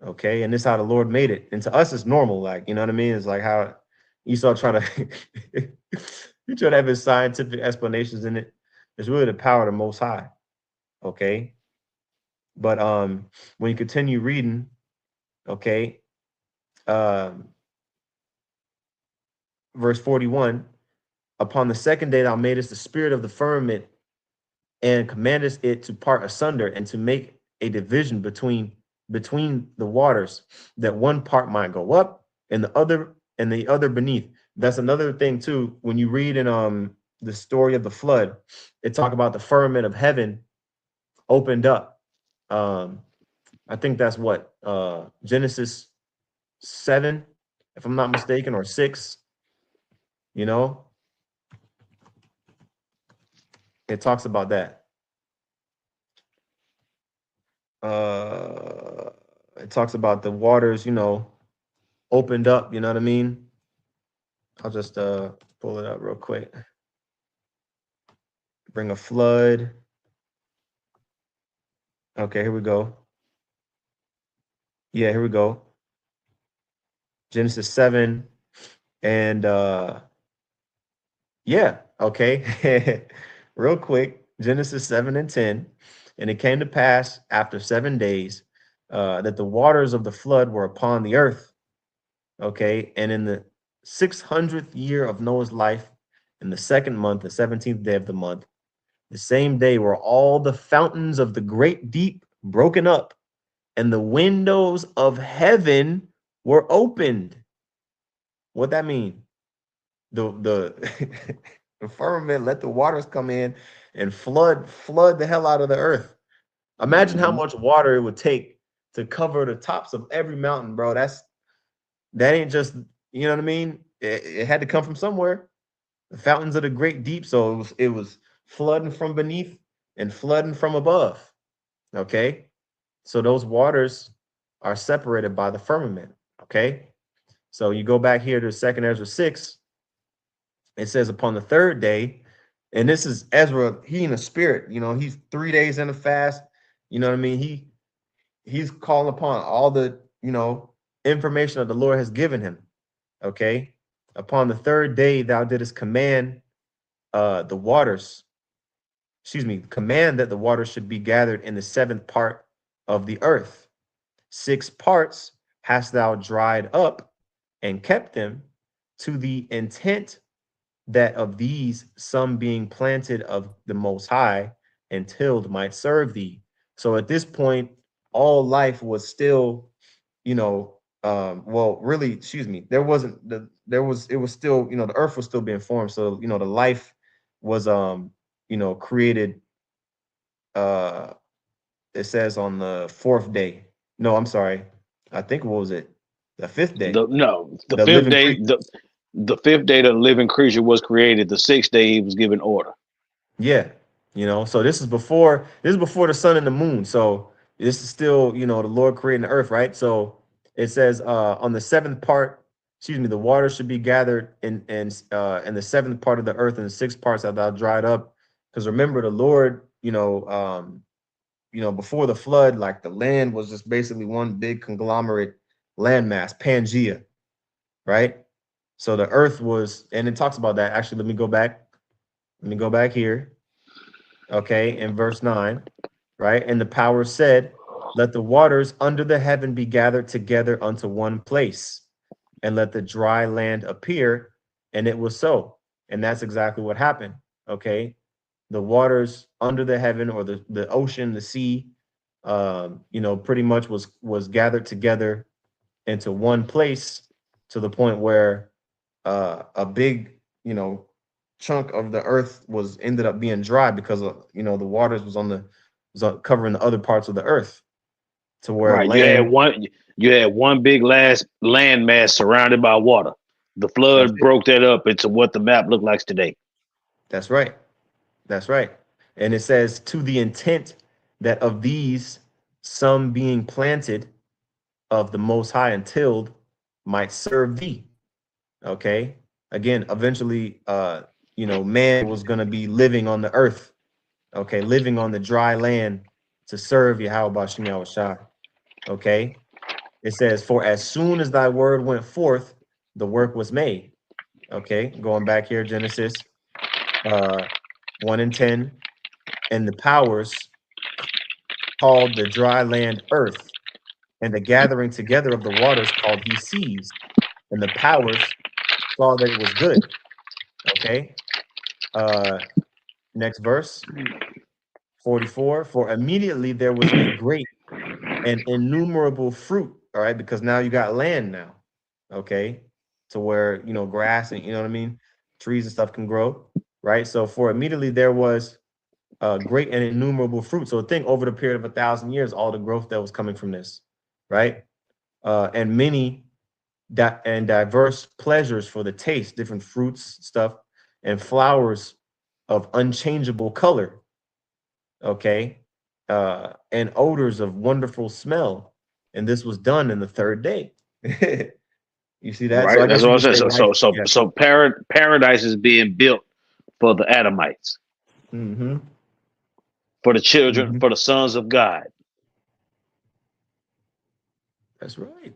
Speaker 1: Okay, and this is how the Lord made it. And to us, it's normal, like, you know what I mean? It's like how Esau try to you try to have his scientific explanations in it. It's really the power of the Most High. Okay, but when you continue reading, okay, verse 41, upon the second day thou madest the spirit of the firmament and commandest it to part asunder and to make a division between between the waters, that one part might go up and the other beneath. That's another thing too. When you read in the story of the flood, it talk about the firmament of heaven opened up. Um, I think that's what Genesis 7, if I'm not mistaken, or 6, you know, it talks about that. Uh it talks about the waters, opened up, you know what I mean? I'll just pull it up real quick. Bring a flood. Okay, here we go. Yeah, here we go. Genesis 7 and yeah, okay. Real quick, Genesis 7 and 10. And it came to pass after 7 days that the waters of the flood were upon the earth. Okay. And in the 600th year of Noah's life, in the second month, the 17th day of the month, the same day were all the fountains of the great deep broken up, and the windows of heaven were opened. What that mean? The the firmament let the waters come in and flood the hell out of the earth. Imagine how
Speaker 2: Hmm.
Speaker 1: much water it would take to cover the tops of every mountain, bro. That ain't just, you know what I mean? It had to come from somewhere. The fountains of the great deep. So it was flooding from beneath and flooding from above. Okay. So those waters are separated by the firmament. Okay. So you go back here to second Ezra 6, it says upon the third day, and this is Ezra, he in the spirit, he's 3 days in a fast. You know what I mean? He's calling upon all the, information that the Lord has given him. Okay. Upon the third day, thou didst command the waters, excuse me, command that the waters should be gathered in the seventh part of the earth. 6 parts hast thou dried up and kept them to the intent that of these some being planted of the Most High and tilled might serve thee. So at this point, all life was still, well, really, excuse me, there wasn't the there was it was still, the earth was still being formed. So, the life was created. Uh, it says on the fourth day. No, I'm sorry. I think what was it? The fifth day.
Speaker 2: The no, the
Speaker 1: The
Speaker 2: fifth
Speaker 1: living
Speaker 2: day,
Speaker 1: creature.
Speaker 2: the fifth day the living creature was created. The sixth day he was given order.
Speaker 1: Yeah, so this is before the sun and the moon. So this is still, the Lord creating the earth, right? So it says on the seventh part, excuse me, the water should be gathered in the seventh part of the earth, and the 6 parts that thou dried up. Because remember, the Lord, before the flood, like the land was just basically one big conglomerate landmass, Pangea, right? So the earth was, and it talks about that. Actually, let me go back. Let me go back here. Okay, in verse 9, right? And the power said, let the waters under the heaven be gathered together unto one place, and let the dry land appear. And it was so. And that's exactly what happened. Okay. The waters under the heaven, or the ocean, the sea, pretty much was gathered together into one place, to the point where a big, chunk of the earth was ended up being dry, because of, the waters was covering the other parts of the earth, to where
Speaker 2: Right.
Speaker 1: land.
Speaker 2: You had one big last landmass surrounded by water. The
Speaker 1: That's
Speaker 2: flood
Speaker 1: it.
Speaker 2: broke that up into what the map looked like today.
Speaker 1: That's right. That's right. And it says, to the intent that of these some being planted of the Most High and tilled might serve thee. Okay. Again, eventually, man was going to be living on the earth. Okay, living on the dry land to serve Yahweh Bashim Yahushua. Okay. It says, for as soon as thy word went forth, the work was made. Okay, going back here, Genesis 1 and 10, and the powers called the dry land earth, and the gathering together of the waters called he seas, and the powers saw that it was good. Okay. Uh next verse, 44, for immediately there was a great and innumerable fruit. All right, because now you got land now. Okay, to where grass and what I mean, trees and stuff can grow. Right. So for immediately there was great and innumerable fruit. So think over the period of 1,000 years, all the growth that was coming from this, right? And many and diverse pleasures for the taste, different fruits, stuff, and flowers of unchangeable color, okay, and odors of wonderful smell. And this was done in the third day. You see that? So
Speaker 2: Right.
Speaker 1: I
Speaker 2: That's
Speaker 1: guess you
Speaker 2: what I'm
Speaker 1: could
Speaker 2: saying.
Speaker 1: say life. Yeah.
Speaker 2: Paradise is being built for the Adamites,
Speaker 1: Mm-hmm.
Speaker 2: for the children,
Speaker 1: Mm-hmm.
Speaker 2: for the sons of God.
Speaker 1: That's right.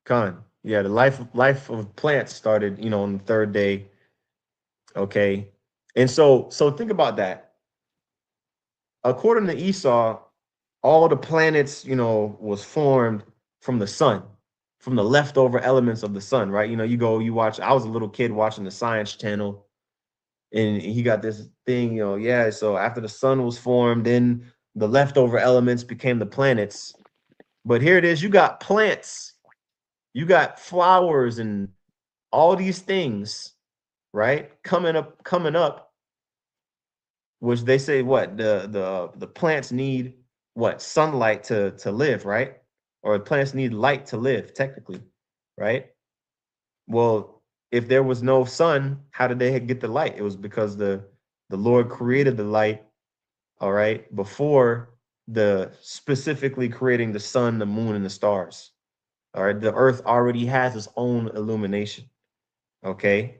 Speaker 1: Con. Yeah, the life of plants started, on the third day. Okay. And so think about that. According to Esau, all the planets, was formed from the sun, from the leftover elements of the sun, right? You watch, I was a little kid watching the Science Channel, and he got this thing, yeah. So after the sun was formed, then the leftover elements became the planets. But here it is, you got plants, you got flowers and all these things, right? Coming up, which they say what the plants need what sunlight to live, right? Or plants need light to live, technically, right? Well, if there was no sun, how did they get the light? It was because the Lord created the light, all right, before the specifically creating the sun, the moon, and the stars. All right, the earth already has its own illumination. Okay,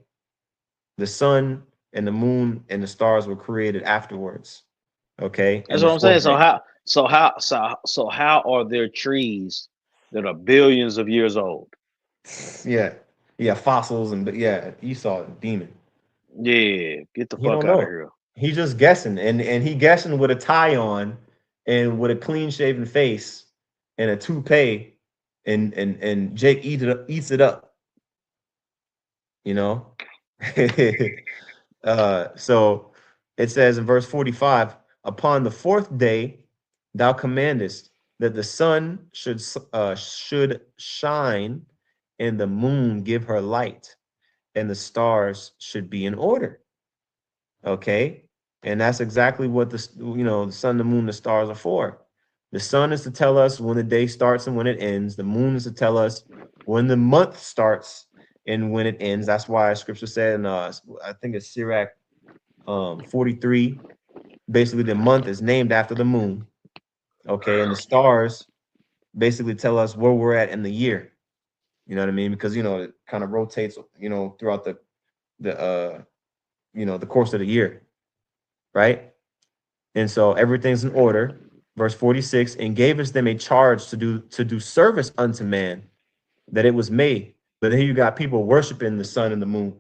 Speaker 1: the sun and the moon and the stars were created afterwards. Okay, in
Speaker 2: That's
Speaker 1: the
Speaker 2: what I'm saying.
Speaker 1: fourth day.
Speaker 2: So how are there trees that are billions of years old?
Speaker 1: Yeah, yeah, fossils and yeah, Esau, demon.
Speaker 2: Yeah, get the
Speaker 1: He
Speaker 2: fuck
Speaker 1: don't
Speaker 2: out of
Speaker 1: know.
Speaker 2: here.
Speaker 1: He's just guessing, and he guessing with a tie on, and with a clean shaven face, and a toupee, and Jake eats it up. You know. So it says in verse 45, upon the fourth day, thou commandest that the sun should shine, and the moon give her light, and the stars should be in order. Okay, and that's exactly what the sun, the moon, the stars are for. The sun is to tell us when the day starts and when it ends. The moon is to tell us when the month starts and when it ends. That's why scripture said in I think it's Sirach 43, basically the month is named after the moon. Okay, and the stars basically tell us where we're at in the year. You know what I mean? Because it kind of rotates, throughout the course of the year, right? And so everything's in order. Verse 46, and gave us them a charge to do service unto man, that it was made. But here you got people worshiping the sun and the moon,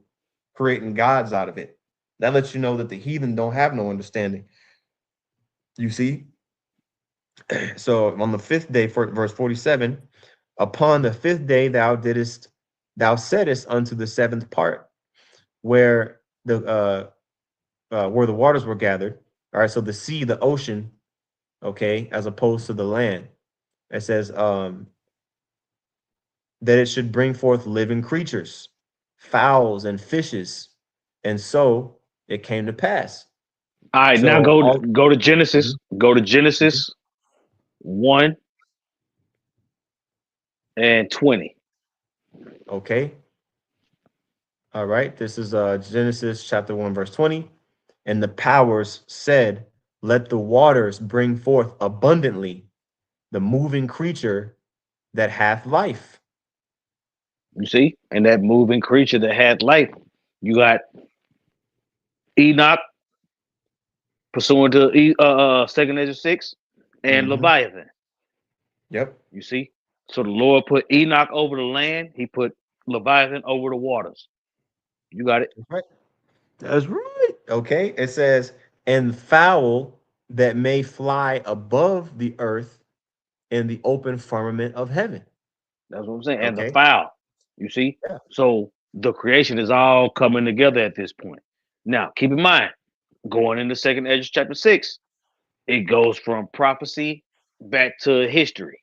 Speaker 1: creating gods out of it. That lets you know that the heathen don't have no understanding. You see? So on the fifth day, for verse 47, upon the fifth day thou settest unto the seventh part, where the waters were gathered. All right, so the sea, the ocean, okay, as opposed to the land. It says that it should bring forth living creatures, fowls and fishes, and so it came to pass.
Speaker 2: All right, now
Speaker 1: So all
Speaker 2: go to Genesis.
Speaker 1: Mhm,
Speaker 2: Go to
Speaker 1: mhm.
Speaker 2: Genesis 1 and 20.
Speaker 1: Okay, all right. This is Genesis chapter 1, verse 20. And the powers said, let the waters bring forth abundantly the moving creature that hath life.
Speaker 2: You see, and that moving creature that had life. You got Enoch, pursuant to Second Ezra 6, and
Speaker 1: Hmm.
Speaker 2: Leviathan.
Speaker 1: Yep.
Speaker 2: You see, so the Lord put Enoch over the land. He put Leviathan over the waters. You got it.
Speaker 1: That's right. That's right. Okay. It says, and fowl that may fly above the earth in the open firmament of heaven.
Speaker 2: That's what I'm saying. And the
Speaker 1: Okay.
Speaker 2: fowl. You see,
Speaker 1: Yeah.
Speaker 2: so the creation is all coming together at this point. Now, keep in mind, going into Second Ezra chapter 6, it goes from prophecy. back to history.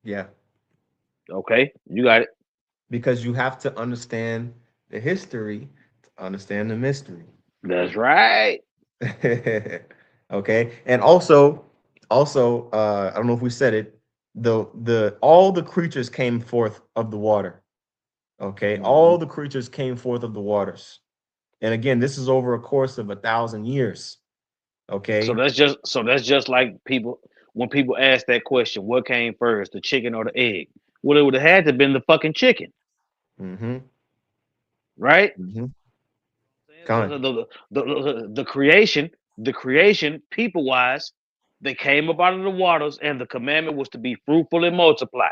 Speaker 1: Yeah,
Speaker 2: Okay, you got it.
Speaker 1: because you have to understand the history to understand the mystery.
Speaker 2: That's right.
Speaker 1: Okay, and also, I don't know if we said it. The all the creatures came forth of the water. Okay,
Speaker 2: Hmm.
Speaker 1: all the creatures came forth of the waters. And again, this is over a course of 1,000 years. Okay.
Speaker 2: So that's just like people when people ask that question, what came first, the chicken or the egg? Well, it would have had to been the fucking chicken,
Speaker 1: Mm-hmm.
Speaker 2: right?
Speaker 1: Mm-hmm.
Speaker 2: So
Speaker 1: Con.
Speaker 2: the creation, people wise, they came up out of the waters, and the commandment was to be fruitful and multiply.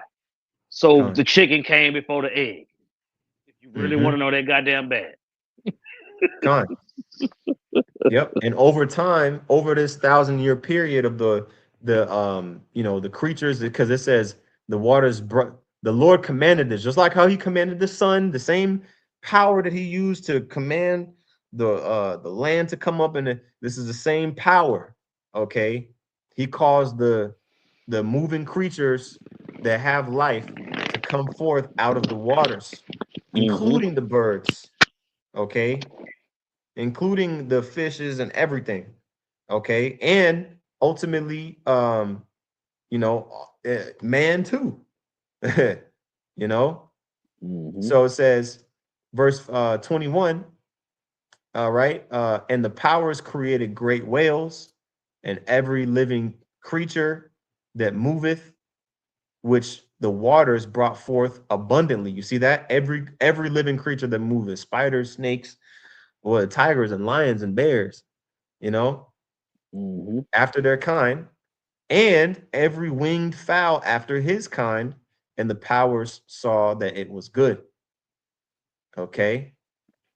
Speaker 2: So
Speaker 1: Con.
Speaker 2: the chicken came before the egg. If you really want
Speaker 1: Mm-hmm.
Speaker 2: to know that goddamn bad.
Speaker 1: Con. Yep. And over time, over this 1,000 year period of the creatures, because it says the waters brought the Lord commanded this, just like how he commanded the sun, the same power that he used to command the land to come up, and this is the same power. Okay. He caused the moving creatures that have life to come forth out of the waters,
Speaker 2: Hmm.
Speaker 1: including the birds. Okay, including the fishes and everything. Okay, and ultimately, man too. you know.
Speaker 2: Hmm.
Speaker 1: So it says, verse 21. All right, and the powers created great whales and every living creature that moveth, which the waters brought forth abundantly. You see that every living creature that moveth, spiders, snakes, well, tigers and lions and bears. You know,
Speaker 2: Hmm.
Speaker 1: after their kind, and every winged fowl after his kind, and the powers saw that it was good. Okay.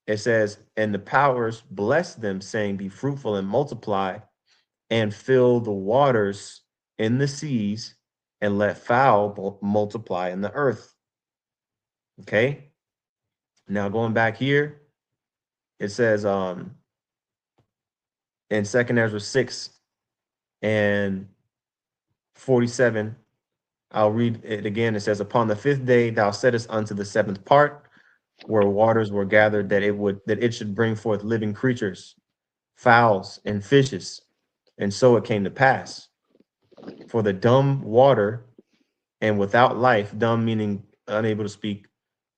Speaker 1: It says, and the powers blessed them, saying, be fruitful and multiply, and fill the waters in the seas, and let fowl multiply in the earth. Okay. Now going back here, it says in Second Ezra 6 and 47, I'll read it again. It says, upon the fifth day thou settest unto the seventh part, where waters were gathered, that it should bring forth living creatures, fowls, and fishes. And so it came to pass. For the dumb water and without life, dumb meaning unable to speak,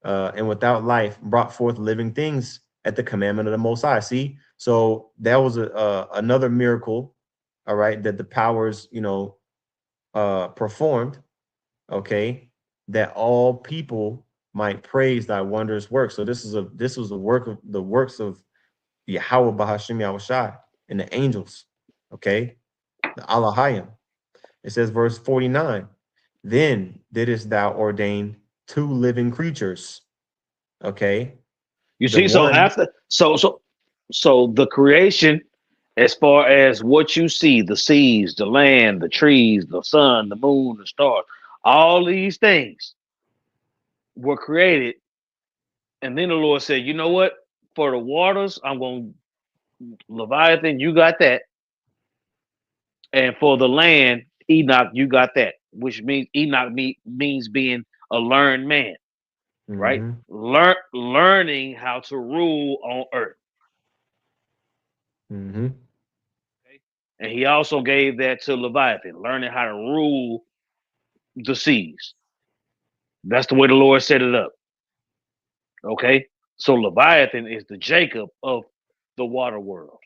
Speaker 1: and without life brought forth living things at the commandment of the Most High. See, so that was another miracle, all right, that the powers, performed, okay, that all people might praise thy wondrous works. So this was the works of Yahweh Bahashim Yahushai and the angels, okay, the Alahayim. It says verse 49, then didst thou ordain two living creatures, okay,
Speaker 2: You
Speaker 1: the
Speaker 2: see, so
Speaker 1: one,
Speaker 2: after so the creation, as far as what you see, the seas, the land, the trees, the sun, the moon, the stars, all these things were created, and then the Lord said, "You know what? For the waters, I'm going Leviathan, you got that, and for the land, Enoch, you got that." Which means means being a learned man, right?
Speaker 1: mhm,
Speaker 2: Learning how to rule on earth.
Speaker 1: mhm,
Speaker 2: Okay? And he also gave that to Leviathan, learning how to rule the seas. That's the way the Lord set it up. Okay. So Leviathan is the Jacob of the water world.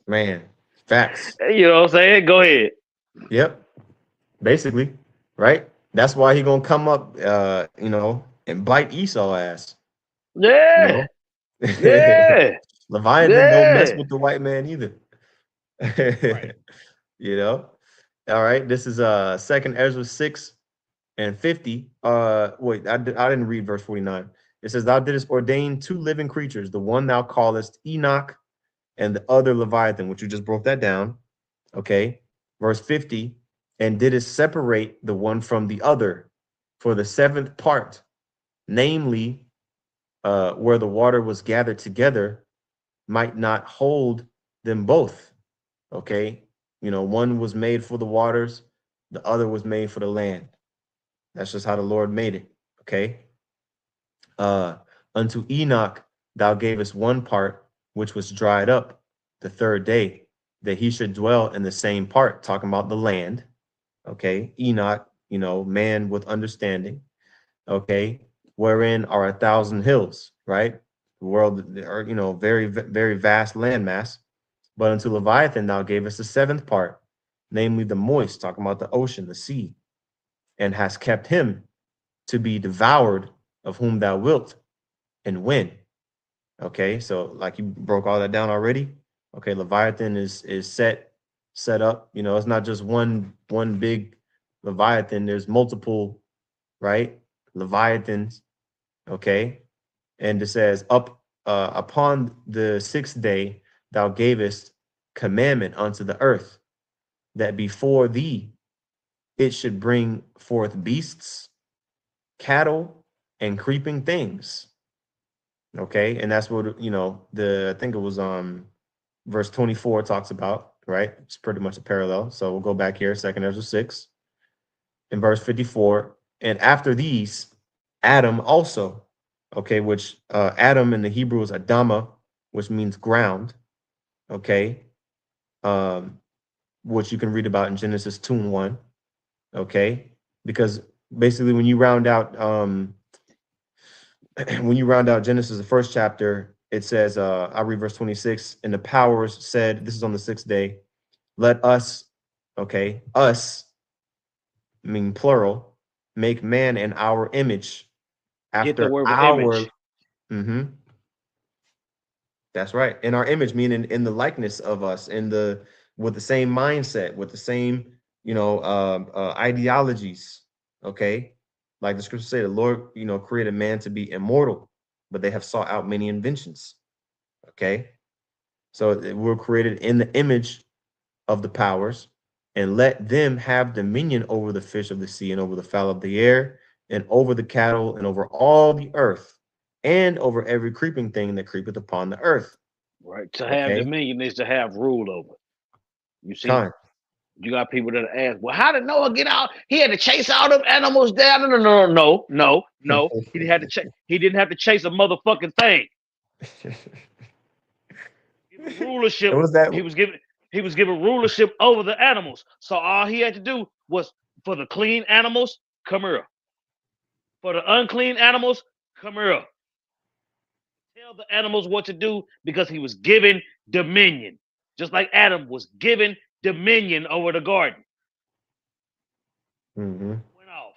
Speaker 1: man, facts.
Speaker 2: You know what I'm saying? Go ahead.
Speaker 1: Yep, basically, right? That's why he gonna come up, and bite Esau ass. You
Speaker 2: Yeah.
Speaker 1: know,
Speaker 2: Yeah.
Speaker 1: Leviathan don't mess
Speaker 2: Yeah.
Speaker 1: with the white man either.
Speaker 2: Right.
Speaker 1: you know. All right, this is Second Ezra 6 and 50. Wait, I didn't read verse 49. It says, thou didst ordain two living creatures, the one thou callest Enoch, and the other Leviathan, which you just broke that down. Okay. Verse 50, and didst separate the one from the other for the seventh part, namely, where the water was gathered together, might not hold them both. Okay. one was made for the waters, the other was made for the land. That's just how the Lord made it. Okay. Uh, Unto Enoch thou gavest one part which was dried up the third day, that he should dwell in the same part, talking about the land. Okay. Enoch, man with understanding. Okay. Wherein are 1,000 hills, right? The world are, very, very vast landmass. But unto Leviathan thou gavest the seventh part, namely the moist, talking about the ocean, the sea, and hast kept him to be devoured of whom thou wilt and when. Okay, so like you broke all that down already. Okay, Leviathan is set up. It's not just one big Leviathan. There's multiple, right? Leviathans. Okay, and it says upon the sixth day thou gavest commandment unto the earth, that before thee it should bring forth beasts, cattle, and creeping things. Okay, and that's what I think it was verse 24 talks about, right? It's pretty much a parallel. So we'll go back here, second Ezra 6, in verse 54. And after these, Adam also, okay, which Adam in the Hebrew is Adama, which means ground, okay, which you can read about in Genesis 2 and 1, okay, because basically when you round out Genesis, the first chapter, it says, I'll read verse 26, and the powers said, this is on the sixth day, let us, okay, us, meaning plural, make man in our image,
Speaker 2: Get the
Speaker 1: after
Speaker 2: word with
Speaker 1: our,
Speaker 2: image.
Speaker 1: mm-hmm, that's right, in our image, meaning in the likeness of us, with the same mindset, with the same, ideologies, okay? Like the scriptures say, the Lord, created man to be immortal, but they have sought out many inventions. Okay. So we're created in the image of the powers, and let them have dominion over the fish of the sea, and over the fowl of the air, and over the cattle, and over all the earth, and over every creeping thing that creepeth upon the earth.
Speaker 2: Right. To have
Speaker 1: Okay.
Speaker 2: dominion is to have rule over. You see?
Speaker 1: Kind.
Speaker 2: You got people that ask, well, how did Noah get out? He had to chase all them animals down. No. He didn't have to chase a motherfucking thing. Given rulership.
Speaker 1: What was that?
Speaker 2: He was given rulership over the animals. So all he had to do was, for the clean animals, come here. For the unclean animals, come here. Tell the animals what to do, because he was given dominion. Just like Adam was given dominion over the garden.
Speaker 1: Mm-hmm.
Speaker 2: Went off.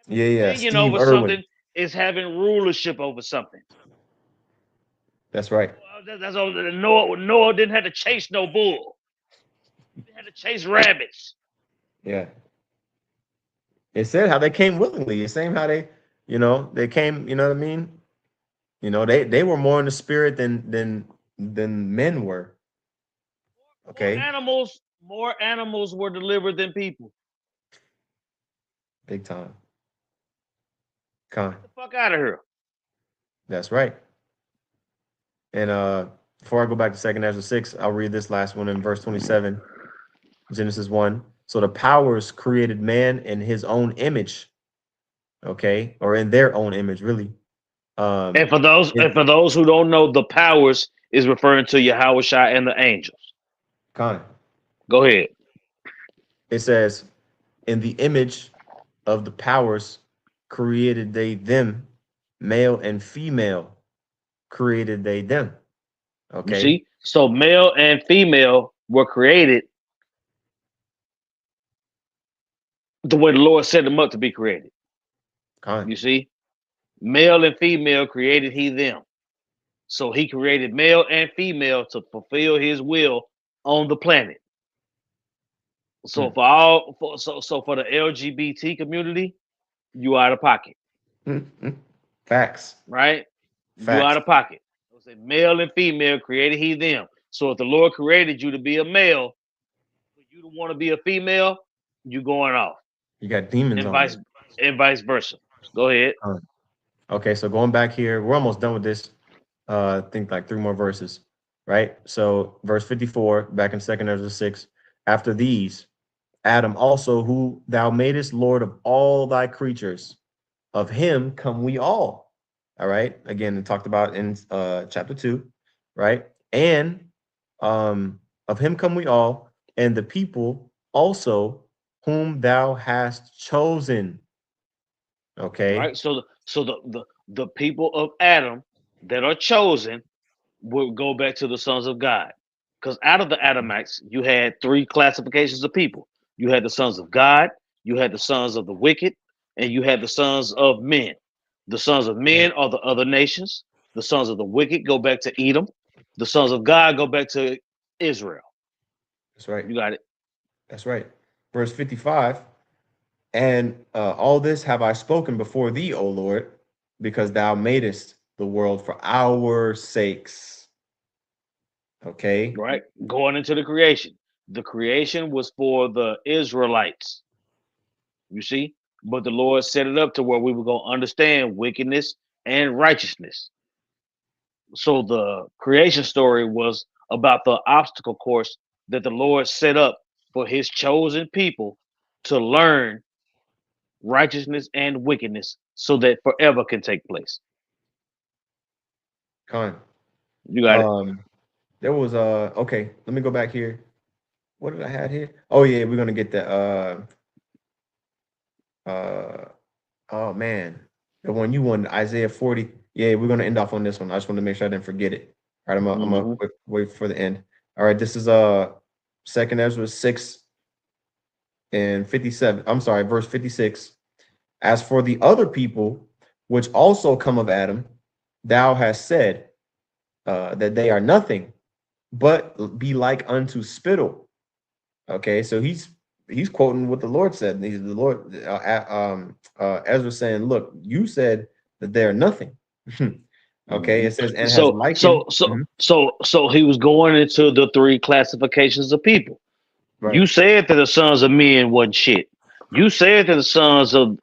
Speaker 1: Yeah.
Speaker 2: Dominion
Speaker 1: Steve
Speaker 2: over
Speaker 1: Irwin.
Speaker 2: something is having rulership over something.
Speaker 1: That's right.
Speaker 2: That's all. Noah didn't have to chase no bull. He didn't have to chase rabbits.
Speaker 1: Yeah. It said how they came willingly. It's saying how they came, you know what I mean? They were more in the spirit than men were. Okay.
Speaker 2: More animals were delivered than people.
Speaker 1: Big time. Con.
Speaker 2: Get the fuck out of here.
Speaker 1: That's right. And before I go back to second Ezra 6, I'll read this last one in verse 27, Genesis 1. So the powers created man in his own image, okay, or in their own image, really.
Speaker 2: And for those who don't know, the powers is referring to Yahweh Shai and the angels.
Speaker 1: Con.
Speaker 2: Go ahead.
Speaker 1: It says, in the image of the powers created they them, male and female created they them.
Speaker 2: You
Speaker 1: Okay.
Speaker 2: see? So male and female were created the way the Lord set them up to be created.
Speaker 1: Con.
Speaker 2: You see? Male and female created he them. So he created male and female to fulfill his will on the planet. So for the LGBT community, you out of pocket.
Speaker 1: Facts.
Speaker 2: Right? You
Speaker 1: Facts.
Speaker 2: out of pocket. Say male and female created he them. So if the Lord created you to be a male, for you to want to be a female, you going off.
Speaker 1: You got demons
Speaker 2: And
Speaker 1: on you.
Speaker 2: vice versa. Go ahead.
Speaker 1: Okay, so going back here, we're almost done with this. I think like 3 more verses. right? So verse 54, back in 2nd Ezra 6, after these, Adam also, who thou madest Lord of all thy creatures, of him come we all. All right. Again, it talked about in chapter 2, right? And of him come we all, and the people also whom thou hast chosen. Okay.
Speaker 2: Right. So the people of Adam that are chosen will go back to the sons of God. Because out of the Adamites, you had three classifications of people. You had the sons of God, you had the sons of the wicked, and you had the sons of men. The sons of
Speaker 1: Right.
Speaker 2: men are the other nations. The sons of the wicked go back to Edom. The sons of God go back to Israel.
Speaker 1: That's right.
Speaker 2: You got it.
Speaker 1: That's right. Verse 55. And all this have I spoken before thee, O Lord, because thou madest the world for our sakes. Okay.
Speaker 2: Right? Going into the creation. The creation was for the Israelites. You see? But the Lord set it up to where we were going to understand wickedness and righteousness. So the creation story was about the obstacle course that the Lord set up for his chosen people to learn righteousness and wickedness so that forever can take place.
Speaker 1: Con.
Speaker 2: You got it.
Speaker 1: Um, there was okay, let me go back here. What did I have here? Oh yeah, we're gonna get the uh oh man. The one you wanted, Isaiah 40. Yeah, we're gonna end off on this one. I just want to make sure I didn't forget it. All right, I'm gonna
Speaker 2: Hmm.
Speaker 1: wait for the end. All right, this is 2nd Ezra 6 and 57. I'm sorry, verse 56. As for the other people which also come of Adam, thou hast said that they are nothing, but be like unto spittle. Okay, so he's quoting what the Lord said. The Lord, Ezra saying, "Look, you said that they are nothing." Okay,
Speaker 2: Hmm.
Speaker 1: it says, "And has
Speaker 2: So,
Speaker 1: likened."
Speaker 2: so, so,
Speaker 1: Mhm.
Speaker 2: so, so he was going into the three classifications of people.
Speaker 1: Right,
Speaker 2: You said that the sons of men wasn't shit. You said that the sons
Speaker 1: wicked,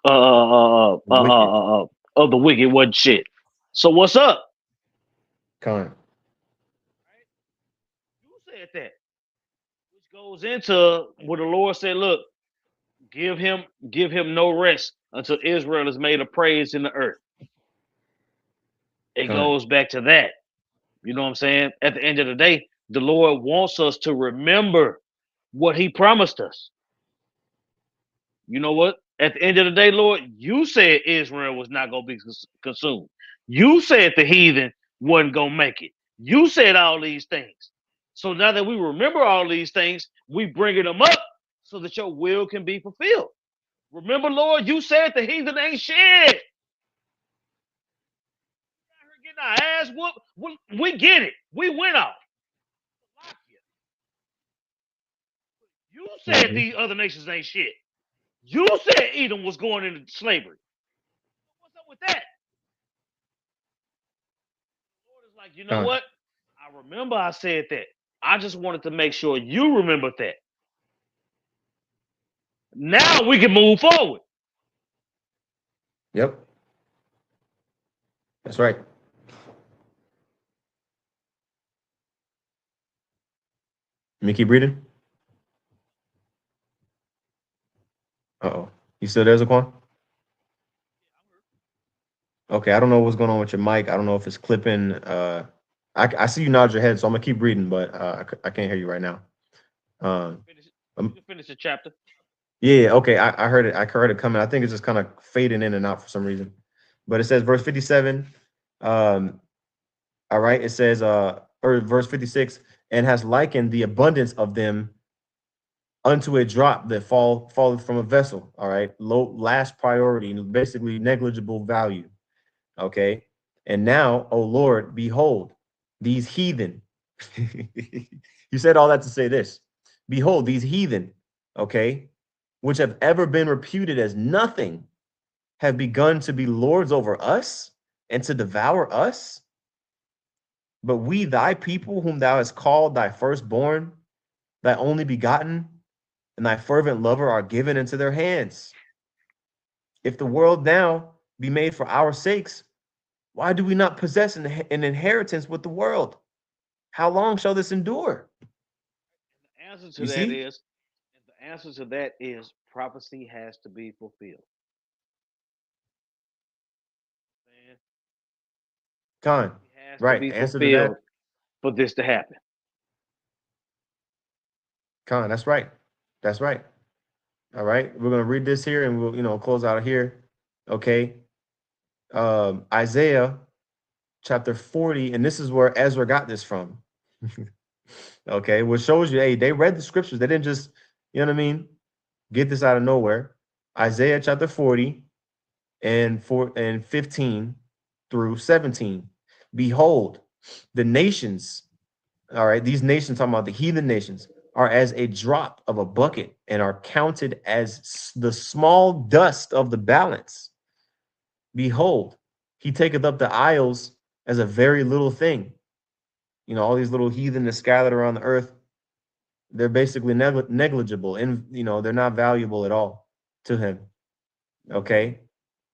Speaker 2: of the wicked wasn't shit. So what's up?
Speaker 1: con,
Speaker 2: You said that, which goes into what the Lord said. Look, give him, give him no rest until Israel is made a praise in the earth. It
Speaker 1: con.
Speaker 2: goes back to that. You know what I'm saying? At the end of the day, the Lord wants us to remember what He promised us. You know what? At the end of the day, Lord, you said Israel was not going to be consumed. You said the heathen wasn't going to make it. You said all these things. So now that we remember all these things, we bringing them up so that your will can be fulfilled. Remember, Lord, you said the heathen ain't shit. We're getting our ass whooped. We get it. We went off. You said
Speaker 1: Mhm.
Speaker 2: these other nations ain't shit. You said Edom was going into slavery. What's up with that? Lord is like, you know
Speaker 1: Con.
Speaker 2: what? I remember I said that. I just wanted to make sure you remembered that. Now we can move forward.
Speaker 1: Yep, that's right. Let me keep reading. Uh-oh. You still there, Zaquan? Okay, I don't know what's going on with your mic. I don't know if it's clipping. I see you nod your head, so I'm gonna keep reading, but I can't hear you right now. Um,
Speaker 2: Finish it. You
Speaker 1: um,
Speaker 2: can finish the chapter.
Speaker 1: yeah, okay, I heard it. I heard it coming. I think it's just kind of fading in and out for some reason. But it says verse 57. Um, all right, it says or verse 56, and has likened the abundance of them unto a drop that falleth from a vessel. All right, low last priority, basically negligible value. Okay. And now, O Lord, behold, these heathen. You said all that to say this. Behold, these heathen, okay, which have ever been reputed as nothing, have begun to be lords over us and to devour us. But we, thy people, whom thou hast called thy firstborn, thy only begotten, and thy fervent lover are given into their hands. If the world now be made for our sakes, why do we not possess an inheritance with the world? How long shall this endure?
Speaker 2: The answer to
Speaker 1: You
Speaker 2: that
Speaker 1: see?
Speaker 2: is, the answer to that is prophecy has to be fulfilled. Man,
Speaker 1: Con.
Speaker 2: it has to
Speaker 1: Right.
Speaker 2: be
Speaker 1: The answer to that,
Speaker 2: fulfilled for this to happen.
Speaker 1: Con, that's right. That's right. All right. We're gonna read this here and we'll, close out here. Okay. Isaiah chapter 40, and this is where Ezra got this from. Okay, which shows you, hey, they read the scriptures. They didn't just, what I mean, get this out of nowhere. Isaiah chapter 40 and 15 through 17. Behold, the nations, all right, these nations, talking about the heathen nations, are as a drop of a bucket and are counted as the small dust of the balance. Behold, he taketh up the isles as a very little thing. All these little heathen that scattered around the earth, they're basically negligible, and they're not valuable at all to him. Okay,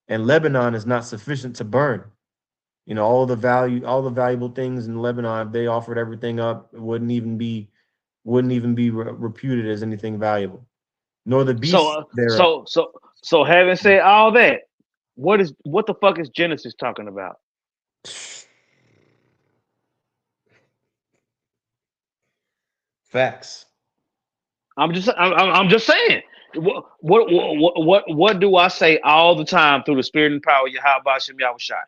Speaker 1: and Lebanon is not sufficient to burn. All the valuable things in Lebanon, if they offered everything up, it wouldn't even be reputed as anything valuable, nor the
Speaker 2: So,
Speaker 1: beasts thereof.
Speaker 2: so having said all that, what the fuck is Genesis talking about?
Speaker 1: Facts.
Speaker 2: I'm just saying. What do I say all the time through the spirit and power of Yahweh Shem Yahushai?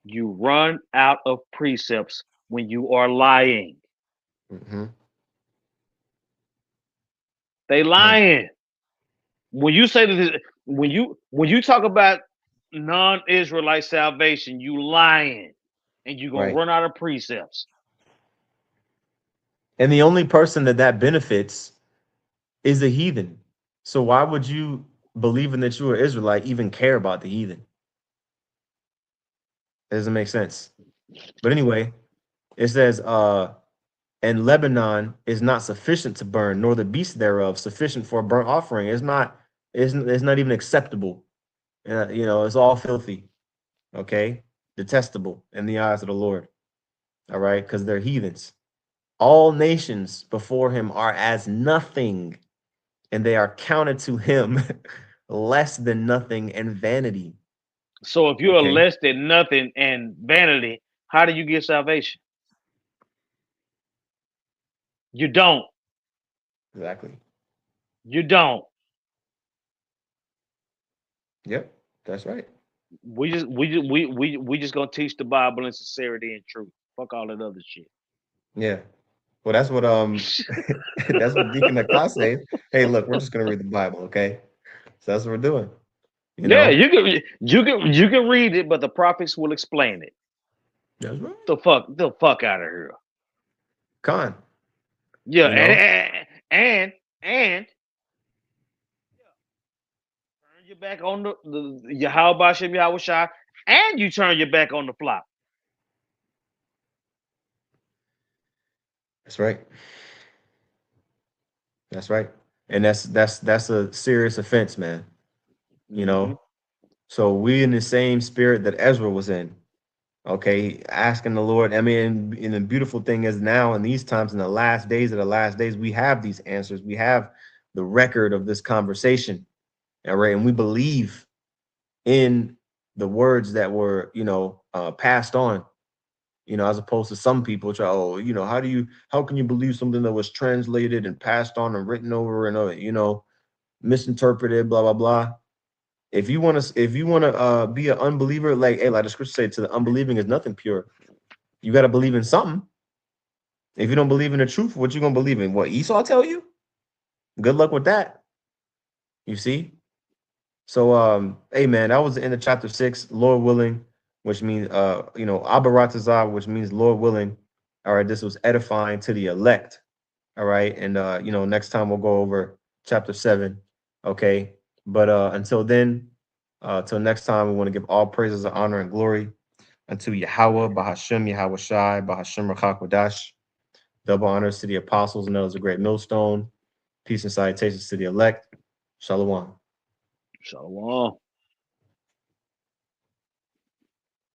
Speaker 2: You run out of precepts when you are lying.
Speaker 1: Mm-hmm.
Speaker 2: They lying. When you say that, when you talk about non-Israelite salvation, you lying, and you gonna
Speaker 1: Right.
Speaker 2: run out of precepts.
Speaker 1: And the only person that benefits is the heathen. So why would you, believing that you are Israelite, even care about the heathen? It doesn't make sense. But anyway, it says, and Lebanon is not sufficient to burn, nor the beast thereof sufficient for a burnt offering. It's not even acceptable. It's all filthy, okay? Detestable in the eyes of the Lord. All right, because they're heathens. All nations before him are as nothing, and they are counted to him less than nothing and vanity.
Speaker 2: So if you're
Speaker 1: Okay,
Speaker 2: less than nothing and vanity, how do you get salvation? You don't.
Speaker 1: exactly.
Speaker 2: You don't.
Speaker 1: Yep, that's right.
Speaker 2: We just gonna teach the Bible in sincerity and truth. Fuck all that other shit.
Speaker 1: Yeah. Well, that's what that's what Deacon Nakas said. Hey, look, we're just gonna read the Bible, okay? So that's what we're doing. You
Speaker 2: Yeah,
Speaker 1: know,
Speaker 2: you can read it, but the prophets will explain it.
Speaker 1: that's right.
Speaker 2: The fuck out of here.
Speaker 1: Con,
Speaker 2: Yeah,
Speaker 1: you know,
Speaker 2: and turn your back on the Yahweh Shem Yahushai, and you turn your back on the flock.
Speaker 1: that's right. That's right. And that's a serious offense, man. You
Speaker 2: Mm-hmm.
Speaker 1: know, so we in the same spirit that Ezra was in. Okay, asking the Lord. I mean, and the beautiful thing is now in these times, in the last days of the last days, we have these answers. We have the record of this conversation. All right, and we believe in the words that were, passed on. As opposed to some people try, oh, how can you believe something that was translated and passed on and written over and misinterpreted, blah blah blah. If you want to be an unbeliever, like the scripture say, to the unbelieving is nothing pure. You got to believe in something. If you don't believe in the truth, what you gonna believe in? What Esau tell you? Good luck with that. You see. So hey man, that was the end of chapter 6, Lord willing, which means Abaratazah, which means Lord willing. All right, this was edifying to the elect. All right, and next time we'll go over chapter 7. Okay, but until then, till next time, we want to give all praises, honor, and glory unto Yahweh, Bahashem, Yahweh Shai, Bahashem Rakak. Double honors to the apostles and those a great millstone. Peace and salutations to the elect. Shalom.
Speaker 2: Shalom.